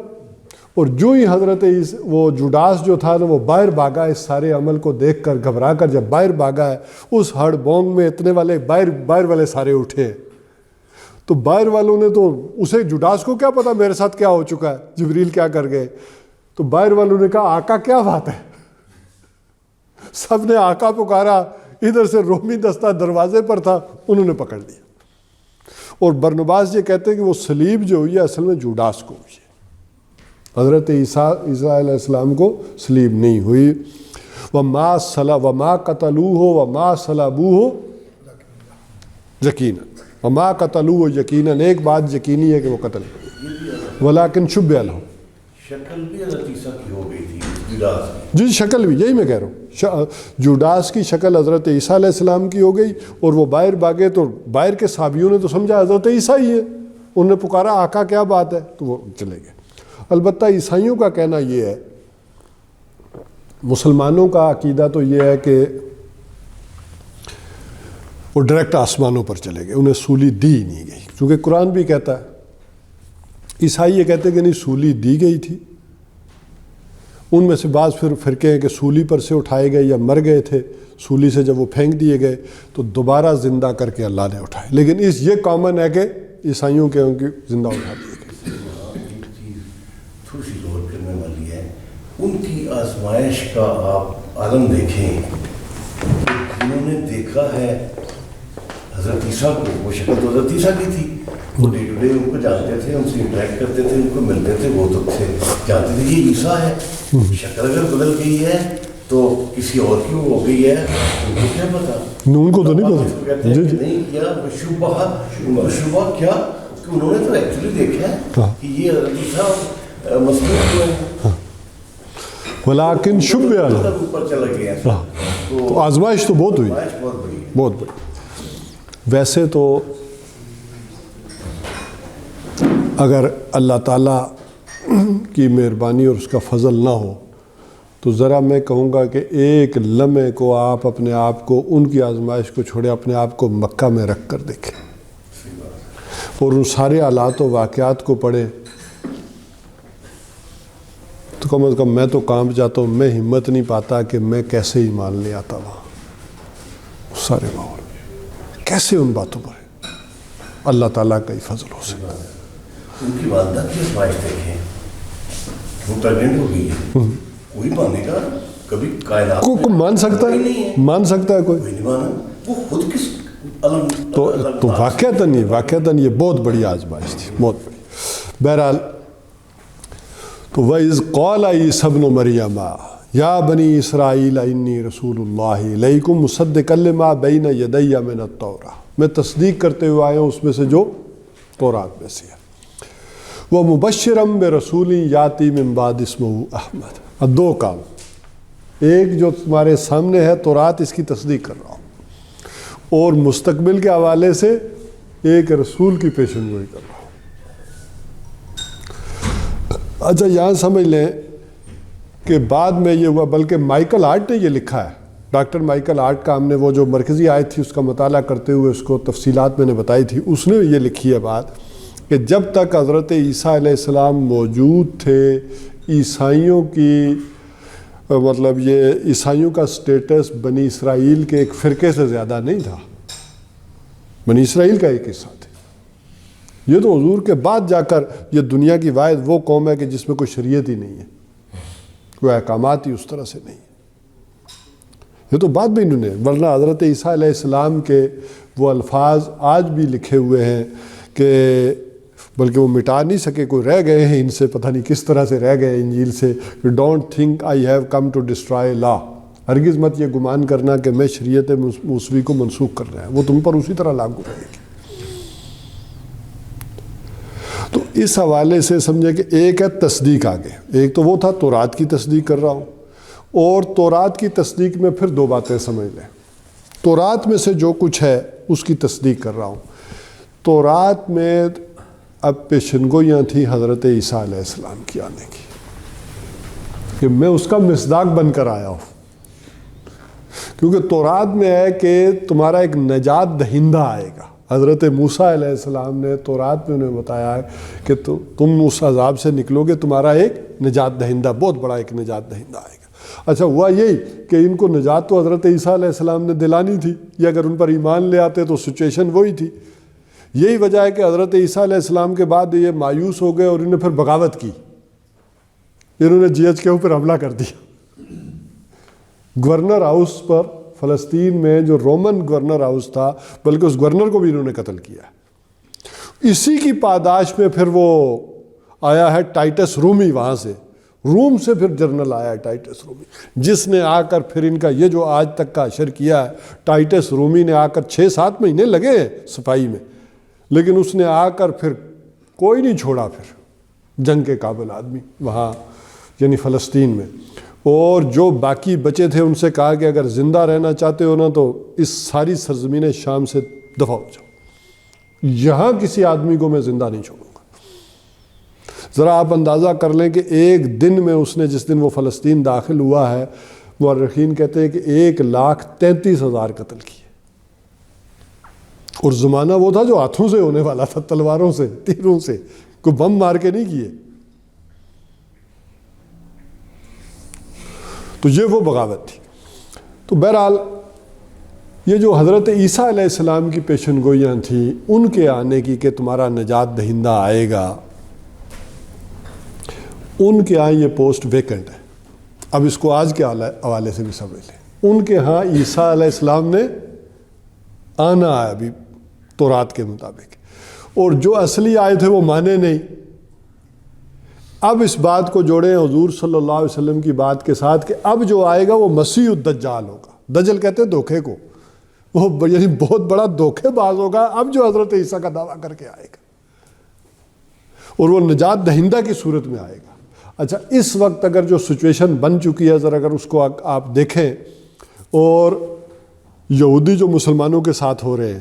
اور جو ہی حضرت وہ جوڈاس جو تھا نا وہ باہر بھاگا، اس سارے عمل کو دیکھ کر گھبرا کر جب باہر بھاگا ہے، اس ہڑ بونگ میں اتنے والے باہر والے سارے اٹھے، تو باہر والوں نے تو اسے جوڈاس کو کیا پتا میرے ساتھ کیا ہو چکا ہے، جبریل کیا کر گئے، تو باہر والوں نے کہا آقا کیا بات ہے، سب نے آقا پکارا، ادھر سے رومی دستہ دروازے پر تھا، انہوں نے پکڑ لیا۔ اور برنباس یہ کہتے ہیں کہ وہ صلیب جو ہوئی ہے اصل میں جوڈاس کو ہوئی ہے، حضرت عیسیٰ علیہ السلام کو صلیب نہیں ہوئی۔ وَمَا قَتَلُوهُ وَمَا صَلَبُوهُ یقیناً، وَمَا قَتَلُوهُ یقیناً، ایک بات یقینی ہے کہ وہ قتل وَلَٰكِنْ شُبِّهَ لَهُ، شکل بھی حضرت عیسیٰ کی ہو گئی تھی جوڈاس کی، جی شکل بھی، یہی میں کہہ رہا ہوں، جوڈاس کی شکل حضرت عیسیٰ علیہ السلام کی ہو گئی، اور وہ باہر بھاگے تو باہر کے صحابیوں نے تو سمجھا حضرت عیسیٰ ہی ہے، انہوں نے پکارا آقا کیا بات ہے، تو وہ چلے گئے۔ البتہ عیسائیوں کا کہنا یہ ہے، مسلمانوں کا عقیدہ تو یہ ہے کہ وہ ڈائریکٹ آسمانوں پر چلے گئے، انہیں سولی دی نہیں گئی، کیونکہ قرآن بھی کہتا ہے، عیسائی یہ کہتے ہیں کہ نہیں سولی دی گئی تھی، ان میں سے بعض پھر فرقے ہیں کہ سولی پر سے اٹھائے گئے یا مر گئے تھے، سولی سے جب وہ پھینک دیے گئے تو دوبارہ زندہ کر کے اللہ نے اٹھائے، لیکن یہ کامن ہے کہ عیسائیوں کے ان کی زندہ اٹھا دیے گئے۔ تھوڑی سی غور کرنے والی ہے، ان کی آزمائش کا آپ عالم دیکھیں، انہوں نے دیکھا ہے حضرت عیسیٰ کو, وہ شکل تو حضرت عیسیٰ کی تھی, وہ ڈے ٹو ڈے ان کو جانتے تھے, ان سے انٹریکٹ کرتے تھے, ان کو ملتے تھے, وہ تو تھے جانتے تھے یہ عیسیٰ ہے. شکل اگر بدل گئی ہے تو کسی اور کی ہو گئی ہے, ان کو کیا پتا, ان کو تو نہیں پتا. کہتے ہیں کہ نہیں کیا شبہ کیا, کہ انہوں نے تو ایکچولی دیکھا ہے کہ یہ حضرت عیسیٰ مسلم ہوئے ہیں, ولیکن شبہ اوپر چلا گیا. تو آزمائش تو بہت ہوئی, بہت بڑی. ویسے تو اگر اللہ تعالیٰ کی مہربانی اور اس کا فضل نہ ہو تو ذرا میں کہوں گا کہ ایک لمحے کو آپ اپنے آپ کو ان کی آزمائش کو چھوڑے, اپنے آپ کو مکہ میں رکھ کر دیکھیں اور ان سارے حالات و واقعات کو پڑھیں تو کم از کم میں تو کانپ جاتا ہوں. میں ہمت نہیں پاتا کہ میں کیسے ایمان لے آتا وہاں سارے ماحول میں, کیسے ان باتوں پر ہے. اللہ تعالیٰ کا ہی فضل ہو سکتا ہے. ان کی والدہ کی آزمائش دیکھیں, وہ پریگننٹ ہو گئی ہے, کوئی مانے گا کبھی کائنات کو مان سکتا ہے, مان سکتا ہے کوئی نہیں مانا, وہ خود کس تو واقعتاً یہ بہت بڑی آزمائش تھی, بہت بڑی. بہرحال تو وَإِذْ قَالَ عِيسَىٰ ابْنُ مَرْيَمَ يَا بَنِي إِسْرَائِيلَ إِنِّي رَسُولُ اللَّهِ إِلَيْكُمْ مُصَدِّقًا لِمَا بَيْنَ يَدَيَّ مِنَ التَّوْرَاةِ, میں تصدیق کرتے ہوئے آیا ہوں اس میں سے جو تورات میں سے ہے. وَمُبَشِّرًا بِرَسُولٍ يَأْتِي مِن بَعْدِهِ اسْمُهُ أَحْمَدُ. اب دو کام, ایک جو تمہارے سامنے ہے تورات, اس کی تصدیق کر رہا ہوں, اور مستقبل کے حوالے سے ایک رسول کی پیشن گوئی کر رہا ہوں. اچھا یہاں سمجھ لیں کہ بعد میں یہ ہوا, بلکہ مائیکل آرٹ نے یہ لکھا ہے, ڈاکٹر مائیکل آرٹ کا, ہم نے وہ جو مرکزی آیت تھی اس کا مطالعہ کرتے ہوئے اس کو تفصیلات میں نے بتائی تھی, اس نے یہ لکھی ہے بات کہ جب تک حضرت عیسیٰ علیہ السلام موجود تھے, عیسائیوں کی مطلب یہ عیسائیوں کا سٹیٹس بنی اسرائیل کے ایک فرقے سے زیادہ نہیں تھا, بنی اسرائیل کا ایک حصہ تھے. یہ تو حضور کے بعد جا کر یہ دنیا کی واحد وہ قوم ہے کہ جس میں کوئی شریعت ہی نہیں ہے, کوئی احکامات ہی اس طرح سے نہیں. یہ تو بعد میں انہوں نے, ورنہ حضرت عیسیٰ علیہ السلام کے وہ الفاظ آج بھی لکھے ہوئے ہیں کہ بلکہ وہ مٹا نہیں سکے, کوئی رہ گئے ہیں ان سے, پتہ نہیں کس طرح سے رہ گئے انجیل سے, کہ don't think I have come to destroy law, ہرگز مت یہ گمان کرنا کہ میں شریعت موسوی کو منسوخ کر رہا ہے, وہ تم پر اسی طرح لاگو رہے گی. تو اس حوالے سے سمجھے کہ ایک ہے تصدیق آگے, ایک تو وہ تھا تورات کی تصدیق کر رہا ہوں, اور تورات کی تصدیق میں پھر دو باتیں سمجھ لیں. تورات میں سے جو کچھ ہے اس کی تصدیق کر رہا ہوں. تورات میں اب پیشنگویاں تھیں حضرت عیسیٰ علیہ السلام کی آنے کی, کہ میں اس کا مصداق بن کر آیا ہوں, کیونکہ تورات میں ہے کہ تمہارا ایک نجات دہندہ آئے گا. حضرت موسیٰ علیہ السلام نے تورات میں انہیں بتایا ہے کہ تم اس عذاب سے نکلو گے, تمہارا ایک نجات دہندہ, بہت بڑا ایک نجات دہندہ آئے گا. اچھا ہوا یہی کہ ان کو نجات تو حضرت عیسیٰ علیہ السلام نے دلانی تھی, یا اگر ان پر ایمان لے آتے تو سچویشن وہی تھی. یہی وجہ ہے کہ حضرت عیسیٰ علیہ السلام کے بعد یہ مایوس ہو گئے اور انہیں پھر بغاوت کی, انہوں نے جی ایچ کے اوپر حملہ کر دیا. گورنر ہاؤس پر فلسطین میں جو رومن گورنر ہاؤس تھا, بلکہ اس گورنر کو بھی انہوں نے قتل کیا. اسی کی پاداش میں پھر وہ آیا ہے ٹائٹس رومی, وہاں سے روم سے پھر جنرل آیا ہے ٹائٹس رومی, جس نے آ کر پھر ان کا یہ جو آج تک کا اشر کیا ہے. ٹائٹس رومی نے آ کر 6-7 مہینے لگے ہیں صفائی میں, لیکن اس نے آ کر پھر کوئی نہیں چھوڑا پھر جنگ کے قابل آدمی وہاں یعنی فلسطین میں. اور جو باقی بچے تھے ان سے کہا کہ اگر زندہ رہنا چاہتے ہو نا تو اس ساری سرزمین شام سے دفع ہو جاؤ, یہاں کسی آدمی کو میں زندہ نہیں چھوڑوں گا. ذرا آپ اندازہ کر لیں کہ ایک دن میں اس نے, جس دن وہ فلسطین داخل ہوا ہے, مورخین کہتے ہیں کہ 1,33,000 قتل کیے. اور زمانہ وہ تھا جو ہاتھوں سے ہونے والا تھا, تلواروں سے, تیروں سے, کوئی بم مار کے نہیں کیے. تو یہ وہ بغاوت تھی. تو بہرحال یہ جو حضرت عیسیٰ علیہ السلام کی پیشن گوئیاں تھیں ان کے آنے کی کہ تمہارا نجات دہندہ آئے گا, ان کے آئیں یہ پوسٹ ویکنٹ ہے. اب اس کو آج کے حوالے سے بھی سمجھ لیں, ان کے ہاں عیسیٰ علیہ السلام نے آنا ہے ابھی تورات کے مطابق، اور جو اصلی آئے تھے وہ مانے نہیں۔ اب اس بات کو جوڑیں حضور صلی اللہ علیہ وسلم کی بات کے ساتھ کہ اب جو آئے گا وہ مسیح الدجال ہوگا۔ دجل کہتے ہیں دھوکے کو، وہ یعنی بہت بڑا دھوکے باز ہوگا اب جو حضرت عیسیٰ کا دعویٰ کر کے آئے گا، اور وہ نجات دہندہ کی صورت میں آئے گا۔ اچھا، اس وقت اگر جو سچویشن بن چکی ہے ذرا اگر اس کو آپ دیکھیں، اور یہودی جو مسلمانوں کے ساتھ ہو رہے ہیں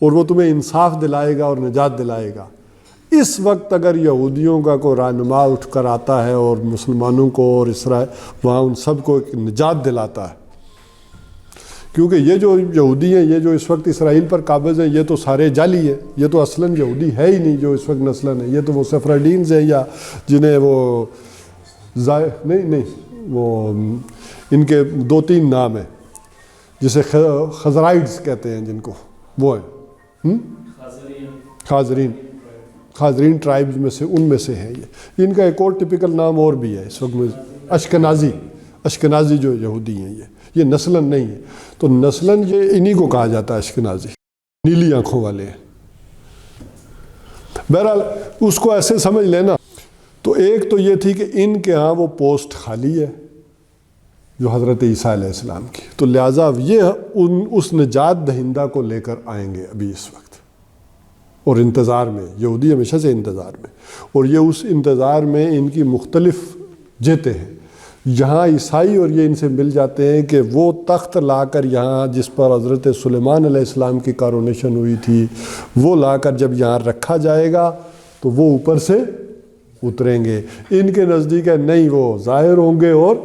اور وہ تمہیں انصاف دلائے گا اور نجات دلائے گا، اس وقت اگر یہودیوں کا کوئی رہنما اٹھ کر آتا ہے اور مسلمانوں کو اور اسرائیل وہاں ان سب کو ایک نجات دلاتا ہے، کیونکہ یہ جو یہودی ہیں، یہ جو اس وقت اسرائیل پر قابض ہیں، یہ تو سارے جعلی ہیں، یہ تو اصلاً یہودی ہے ہی نہیں جو اس وقت نسلاً ہے، یہ تو وہ سفراڈینز ہیں یا جنہیں وہ نہیں وہ ان کے 2-3 نام ہیں، جسے خزرائٹس کہتے ہیں جن کو، وہ ہیں خازرین ٹرائبز میں سے، ان میں سے ہیں یہ۔ ان کا ایک اور ٹپیکل نام اور بھی ہے اس وقت میں، اشکنازی جو یہودی ہیں یہ نسلاً نہیں ہے، تو نسلاً یہ انہی کو کہا جاتا ہے اشکنازی، نیلی آنکھوں والے ہیں۔ بہرحال اس کو ایسے سمجھ لینا۔ تو ایک تو یہ تھی کہ ان کے ہاں وہ پوسٹ خالی ہے جو حضرت عیسیٰ علیہ السلام کی، تو لہٰذا یہ اس نجات دہندہ کو لے کر آئیں گے ابھی اس وقت، اور انتظار میں، یہودی ہمیشہ سے انتظار میں، اور یہ اس انتظار میں ان کی مختلف جہتیں ہیں۔ یہاں عیسائی اور یہ ان سے مل جاتے ہیں کہ وہ تخت لا کر یہاں جس پر حضرت سلیمان علیہ السلام کی کارونیشن ہوئی تھی، وہ لا کر جب یہاں رکھا جائے گا تو وہ اوپر سے اتریں گے۔ ان کے نزدیک ہے نہیں، وہ ظاہر ہوں گے اور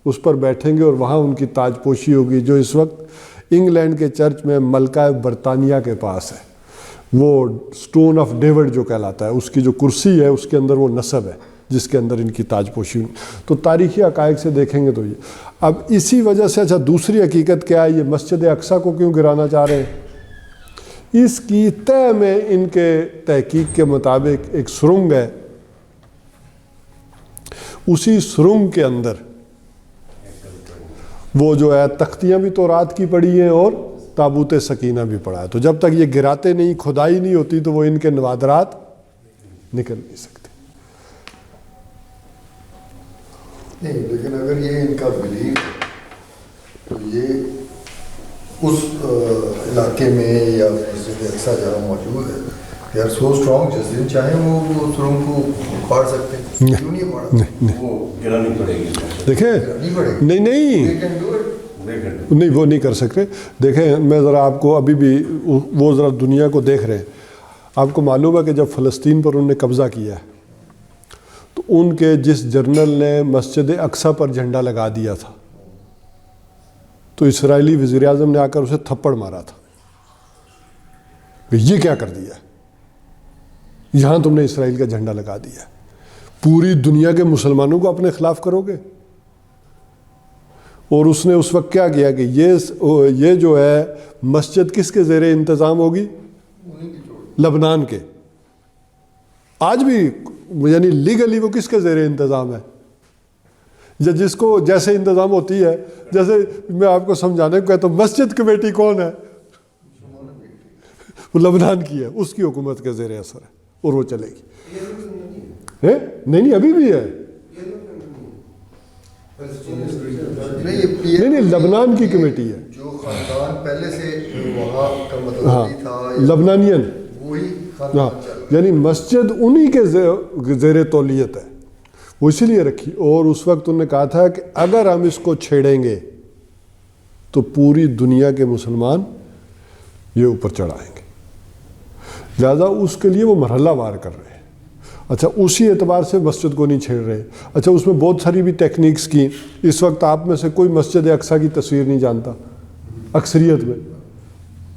اس پر بیٹھیں گے، اور وہاں ان کی تاج پوشی ہوگی، جو اس وقت انگلینڈ کے چرچ میں ملکہ برطانیہ کے پاس ہے، وہ سٹون آف ڈیوڈ جو کہلاتا ہے، اس کی جو کرسی ہے اس کے اندر وہ نصب ہے جس کے اندر ان کی تاج پوشی ہوئی۔ تو تاریخی حقائق سے دیکھیں گے تو یہ اب اسی وجہ سے، اچھا دوسری حقیقت کیا ہے، یہ مسجد اقصیٰ کو کیوں گرانا چاہ رہے ہیں؟ اس کی تہہ میں ان کے تحقیق کے مطابق ایک سرنگ ہے، اسی سرنگ کے اندر وہ جو ہے تختیاں بھی تورات کی پڑی ہیں اور تابوت سکینہ بھی پڑا ہے، تو جب تک یہ گراتے نہیں، کھدائی نہیں ہوتی، تو وہ ان کے نوادرات نکل نہیں سکتے۔ نہیں، لیکن اگر یہ ان کا بلیف تو یہ اس علاقے میں یا مسجد اقصیٰ جہاں موجود ہے، دے آر سو اسٹرانگ، جس دن چاہیں وہ سرنگ کو پھاڑ سکتے ہیں، کیوں نہیں پھاڑا؟ وہ گرانی پڑے گی، دیکھیں نہیں وہ نہیں کر سکتے۔ دیکھیں میں ذرا آپ کو ابھی بھی وہ ذرا دنیا کو دیکھ رہے ہیں، آپ کو معلوم ہے کہ جب فلسطین پر انہوں نے قبضہ کیا ہے تو ان کے جس جنرل نے مسجد اقصیٰ پر جھنڈا لگا دیا تھا تو اسرائیلی وزیر اعظم نے آ کر اسے تھپڑ مارا تھا کہ یہ کیا کر دیا، یہاں تم نے اسرائیل کا جھنڈا لگا دیا، پوری دنیا کے مسلمانوں کو اپنے خلاف کرو گے۔ اور اس نے اس وقت کیا کیا کہ یہ جو ہے مسجد کس کے زیر انتظام ہوگی؟ لبنان کے۔ آج بھی یعنی لیگلی وہ کس کے زیر انتظام ہے؟ یا جس کو جیسے انتظام ہوتی ہے، جیسے میں آپ کو سمجھانے کو کہتا ہوں مسجد کمیٹی کون ہے؟ وہ لبنان کی ہے، اس کی حکومت کے زیر اثر ہے اور وہ چلے گی۔ نہیں ابھی بھی ہے، نہیں لبنان کی کمیٹی ہے، جو خاندان پہلے سے وہاں کا مطلب تھا لبنانین، وہی ہاں، خاندان، یعنی مسجد انہی کے زیر تولیت ہے، وہ اسی لیے رکھی۔ اور اس وقت انہوں نے کہا تھا کہ اگر ہم اس کو چھیڑیں گے تو پوری دنیا کے مسلمان یہ اوپر چڑھائیں گے، لہذا اس کے لیے وہ مرحلہ وار کر رہے ہیں۔ اچھا اسی اعتبار سے مسجد کو نہیں چھیڑ رہے۔ اچھا اس میں بہت ساری بھی ٹیکنیکس کی، اس وقت آپ میں سے کوئی مسجد اقصیٰ کی تصویر نہیں جانتا، اکثریت میں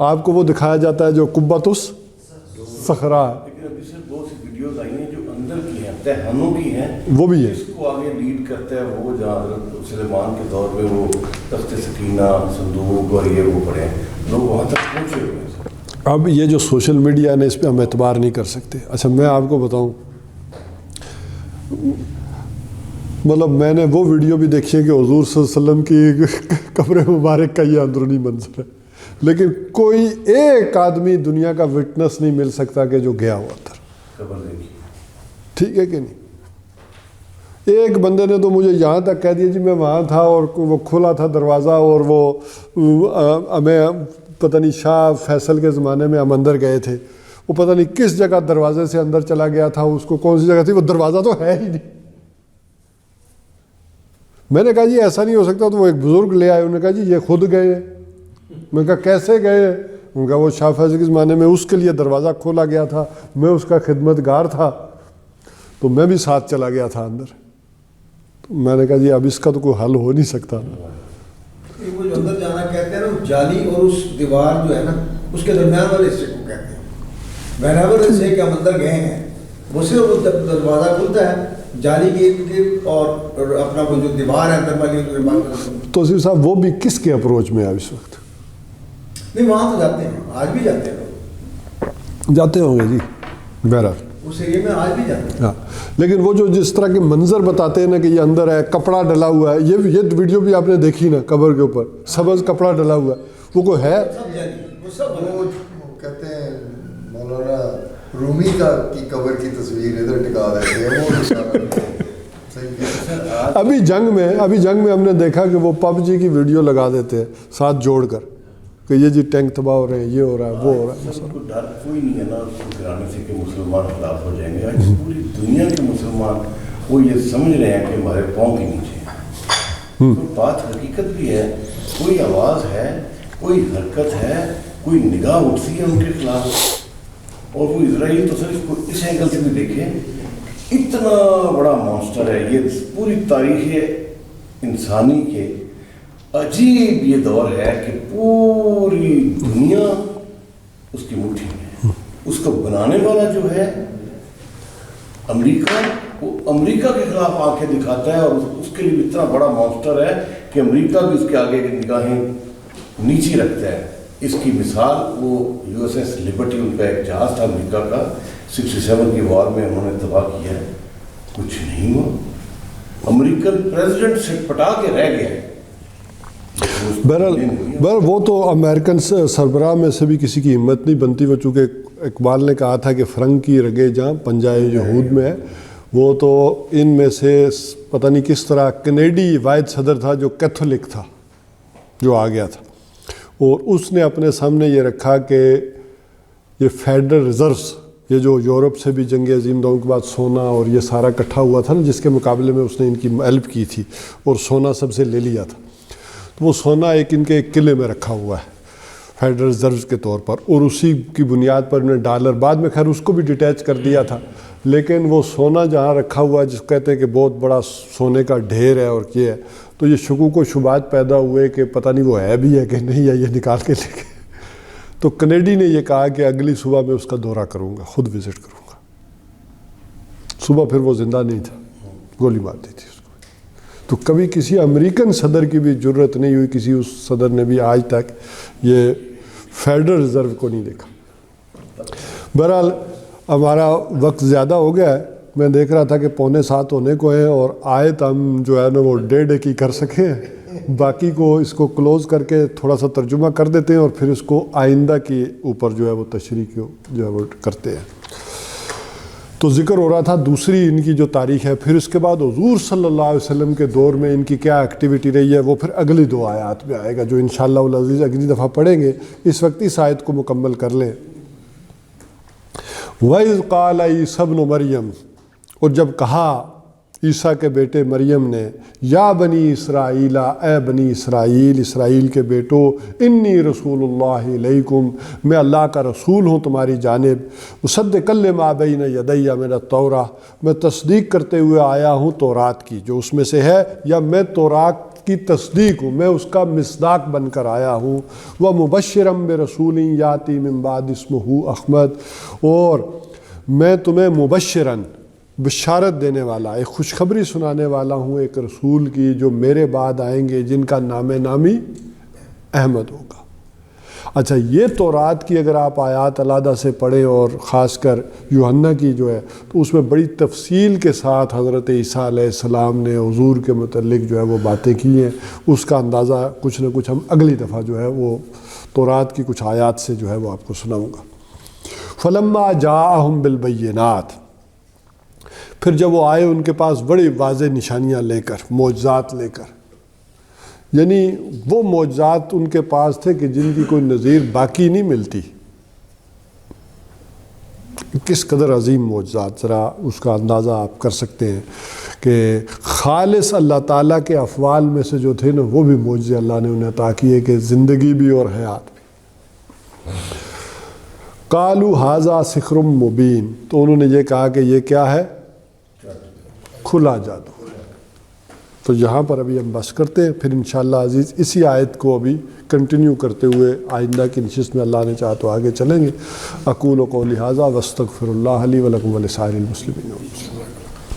آپ کو وہ دکھایا جاتا ہے جو قبۃ الصخرا ہے، لیکن ابھی سے بہت سی ویڈیوز آئی ہیں جو اندر کی ہیں، تہانوں کی ہیں، وہ بھی ہے، اس کو آگے لیڈ کرتا ہے وہ جہاں حضرت سلیمان کے دور میں وہ تخت سکینہ، صندوق اور یہ وہ پڑے ہیں، لوگ وہاں تک پہنچے ہوئے ہیں۔ اب یہ جو سوشل میڈیا ہے اس پہ ہم اعتبار نہیں کر سکتے۔ اچھا میں آپ کو بتاؤں، مطلب میں نے وہ ویڈیو بھی دیکھی ہے کہ حضور صلی اللہ علیہ وسلم کی قبر مبارک کا یہ اندرونی منظر ہے، لیکن کوئی ایک آدمی دنیا کا وٹنس نہیں مل سکتا کہ جو گیا ہوا تھا، قبر دیکھی ٹھیک ہے کہ نہیں؟ ایک بندے نے تو مجھے یہاں تک کہہ دیا جی میں وہاں تھا اور وہ کھلا تھا دروازہ، اور وہ ہمیں پتہ نہیں شاہ فیصل کے زمانے میں ہم اندر گئے تھے، وہ پتہ نہیں کس جگہ دروازے سے اندر چلا گیا تھا، اس کو کون سی جگہ تھی، وہ دروازہ تو ہے ہی نہیں۔ میں نے کہا جی ایسا نہیں ہو سکتا، تو وہ ایک بزرگ لے آئے، انہوں نے کہا جی یہ خود گئے ہیں۔ میں نے کہا کیسے گئے؟ ان کا وہ شاہ فیصل کے زمانے میں اس کے لیے دروازہ کھولا گیا تھا، میں اس کا خدمت گار تھا، تو میں بھی ساتھ چلا گیا تھا اندر۔ میں نے کہا جی اب اس کا تو کوئی حل ہو نہیں سکتا۔ وہ جو اندر جانا کہتے ہیں نا، جالی اور اس دیوار جو ہے نا اس کے درمیان والے حصے کو کہتے ہیں بہراور سے کہ ہم اندر گئے ہیں، وہ صرف وہ دروازہ کھلتا ہے جالی کے اور اپنا وہ جو دیوار ہے اندر والی۔ تو صرف صاحب وہ بھی کس کے اپروچ میں ہے اس وقت؟ نہیں وہاں تو جاتے ہیں، آج بھی جاتے ہیں، جاتے ہوں گے جی بہرحال اس ایریے میں آج بھی جاتے ہیں۔ ہاں، لیکن وہ جو جس طرح کے منظر بتاتے ہیں نا کہ یہ اندر ہے، کپڑا ڈلا ہوا ہے، یہ ویڈیو بھی آپ نے دیکھی نا، قبر کے اوپر سبز کپڑا ڈلا ہوا ہے، وہ کوئی ہے؟ سب جالی وہ سب وہ کہتے ہیں مولانا رومی کی قبر کی تصویر ادھر ٹکا دیتے ہیں، وہ صحیح۔ ابھی جنگ میں ہم نے دیکھا کہ وہ پب جی کی ویڈیو لگا دیتے ہیں ساتھ جوڑ کر کہ یہ جی ٹینک تباہ ہو رہے ہیں، یہ ہو رہا ہے، وہ ہو رہا ہے۔ سب کو ڈر کوئی نہیں ہے نا اس کو گرانے سے کہ مسلمان خلاف ہو جائیں گے۔ آج پوری دنیا کے مسلمان وہ یہ سمجھ رہے ہیں کہ ہمارے پاؤں کے نیچے ہیں۔ تو بات حقیقت بھی ہے، کوئی آواز ہے، کوئی حرکت ہے، کوئی نگاہ اٹھتی ہے ان کے خلاف، اور وہ اسرائیل تو سر اس کو اس اینگل سے بھی دیکھیں، اتنا بڑا مانسٹر ہے یہ، پوری تاریخ انسانی کے عجیب یہ دور ہے کہ پوری دنیا اس کی مٹھی میں ہے۔ اس کو بنانے والا جو ہے امریکہ، وہ امریکہ کے خلاف آنکھیں دکھاتا ہے، اور اس کے لیے اتنا بڑا مانسٹر ہے کہ امریکہ بھی اس کے آگے کی نگاہیں نیچی رکھتا ہے۔ اس کی مثال وہ یو ایس ایس لبرٹی، ان کا ایک جہاز تھا امریکہ کا، 67 کی وار میں انہوں نے تباہ کیا ہے، کچھ نہیں ہوا، امریکن پریزیڈنٹ سے پٹا کے رہ گیا ہے۔ بہرحال وہ تو امریکن سربراہ میں سے بھی کسی کی ہمت نہیں بنتی، وہ چونکہ اقبال نے کہا تھا کہ فرنگ کی رگے جہاں پنجائے یہود میں ہے، وہ تو ان میں سے پتہ نہیں کس طرح کینیڈی واحد صدر تھا جو کیتھولک تھا، جو آ گیا تھا، اور اس نے اپنے سامنے یہ رکھا کہ یہ فیڈرل ریزروز، یہ جو یورپ سے بھی جنگ عظیم دونوں کے بعد سونا اور یہ سارا اکٹھا ہوا تھا نا، جس کے مقابلے میں اس نے ان کی ہیلپ کی تھی اور سونا سب سے لے لیا تھا، تو وہ سونا ایک ان کے ایک قلعے میں رکھا ہوا ہے فیڈرل ریزروز کے طور پر، اور اسی کی بنیاد پر انہیں ڈالر، بعد میں خیر اس کو بھی ڈیٹیچ کر دیا تھا، لیکن وہ سونا جہاں رکھا ہوا ہے جس کو کہتے ہیں کہ بہت بڑا سونے کا ڈھیر ہے اور یہ ہے، تو یہ شکوک و شبہات پیدا ہوئے کہ پتہ نہیں وہ ہے بھی ہے کہ نہیں ہے، یہ نکال کے لے گئے۔ تو کینیڈی نے یہ کہا کہ اگلی صبح میں اس کا دورہ کروں گا، خود وزٹ کروں گا۔ صبح پھر وہ زندہ نہیں تھا، گولی مار دی تھی اس کو۔ تو کبھی کسی امریکن صدر کی بھی جرت نہیں ہوئی، کسی اس صدر نے بھی آج تک یہ فیڈرل ریزرو کو نہیں دیکھا۔ بہرحال ہمارا وقت زیادہ ہو گیا ہے، میں دیکھ رہا تھا کہ 6:45 ہونے کو ہیں، اور آیت ہم جو ہے نا وہ 1:30 کی کر سکے ہیں، باقی کو اس کو کلوز کر کے تھوڑا سا ترجمہ کر دیتے ہیں، اور پھر اس کو آئندہ کے اوپر جو ہے وہ تشریح جو ہے وہ کرتے ہیں۔ تو ذکر ہو رہا تھا دوسری ان کی جو تاریخ ہے، پھر اس کے بعد حضور صلی اللہ علیہ وسلم کے دور میں ان کی کیا ایکٹیویٹی رہی ہے، وہ پھر اگلی 2 آیات میں آئے گا جو انشاءاللہ العزیز اگلی دفعہ پڑھیں گے۔ اس وقت اس آیت کو مکمل کر لیں۔ وَإِذْ قَالَ عِيسَىٰ ابْنُ مَرْيَمَ، اور جب کہا عیسیٰ کے بیٹے مریم نے، یا بنی اسرائیل، اے بنی اسرائیل، اسرائیل کے بیٹو، انی رسول اللہ علیکم، میں اللہ کا رسول ہوں تمہاری جانب، مصدقا لما بین یدی من التوراہ، میں تصدیق کرتے ہوئے آیا ہوں تورات کی جو اس میں سے ہے، یا میں تورات کی تصدیق ہوں، میں اس کا مصداق بن کر آیا ہوں، وَمُبَشِّرًا بِرَسُولٍ یَأْتِی مِن بَعْدِی اسْمُهُ احمد، اور میں تمہیں مبشراً، بشارت دینے والا، ایک خوشخبری سنانے والا ہوں ایک رسول کی جو میرے بعد آئیں گے، جن کا نام نامی احمد ہوگا۔ اچھا یہ تورات کی اگر آپ آیات علیحدہ سے پڑھیں اور خاص کر یوحنا کی جو ہے تو اس میں بڑی تفصیل کے ساتھ حضرت عیسیٰ علیہ السلام نے حضور کے متعلق جو ہے وہ باتیں کی ہیں. اس کا اندازہ کچھ نہ کچھ ہم اگلی دفعہ جو ہے وہ تورات کی کچھ آیات سے جو ہے وہ آپ کو سناؤں گا. فلما جاءہم بالبینات، پھر جب وہ آئے ان کے پاس بڑی واضح نشانیاں لے کر، معجزات لے کر، یعنی وہ معجزات ان کے پاس تھے کہ جن کی کوئی نظیر باقی نہیں ملتی. کس قدر عظیم معجزات، ذرا اس کا اندازہ آپ کر سکتے ہیں کہ خالص اللہ تعالیٰ کے افعال میں سے جو تھے نا وہ بھی معجزے اللہ نے انہیں عطا کیے کہ زندگی بھی اور حیات بھی. قالوا ھذا سحر مبین، تو انہوں نے یہ کہا کہ یہ کیا ہے؟ کھلا جادو. تو یہاں پر ابھی ہم بس کرتے ہیں، پھر انشاءاللہ عزیز اسی آیت کو ابھی کنٹینیو کرتے ہوئے آئندہ کی نشست میں اللہ نے چاہا تو آگے چلیں گے. اقول قولی ھذا واستغفر اللہ لی ولکم ولسائر المسلمین.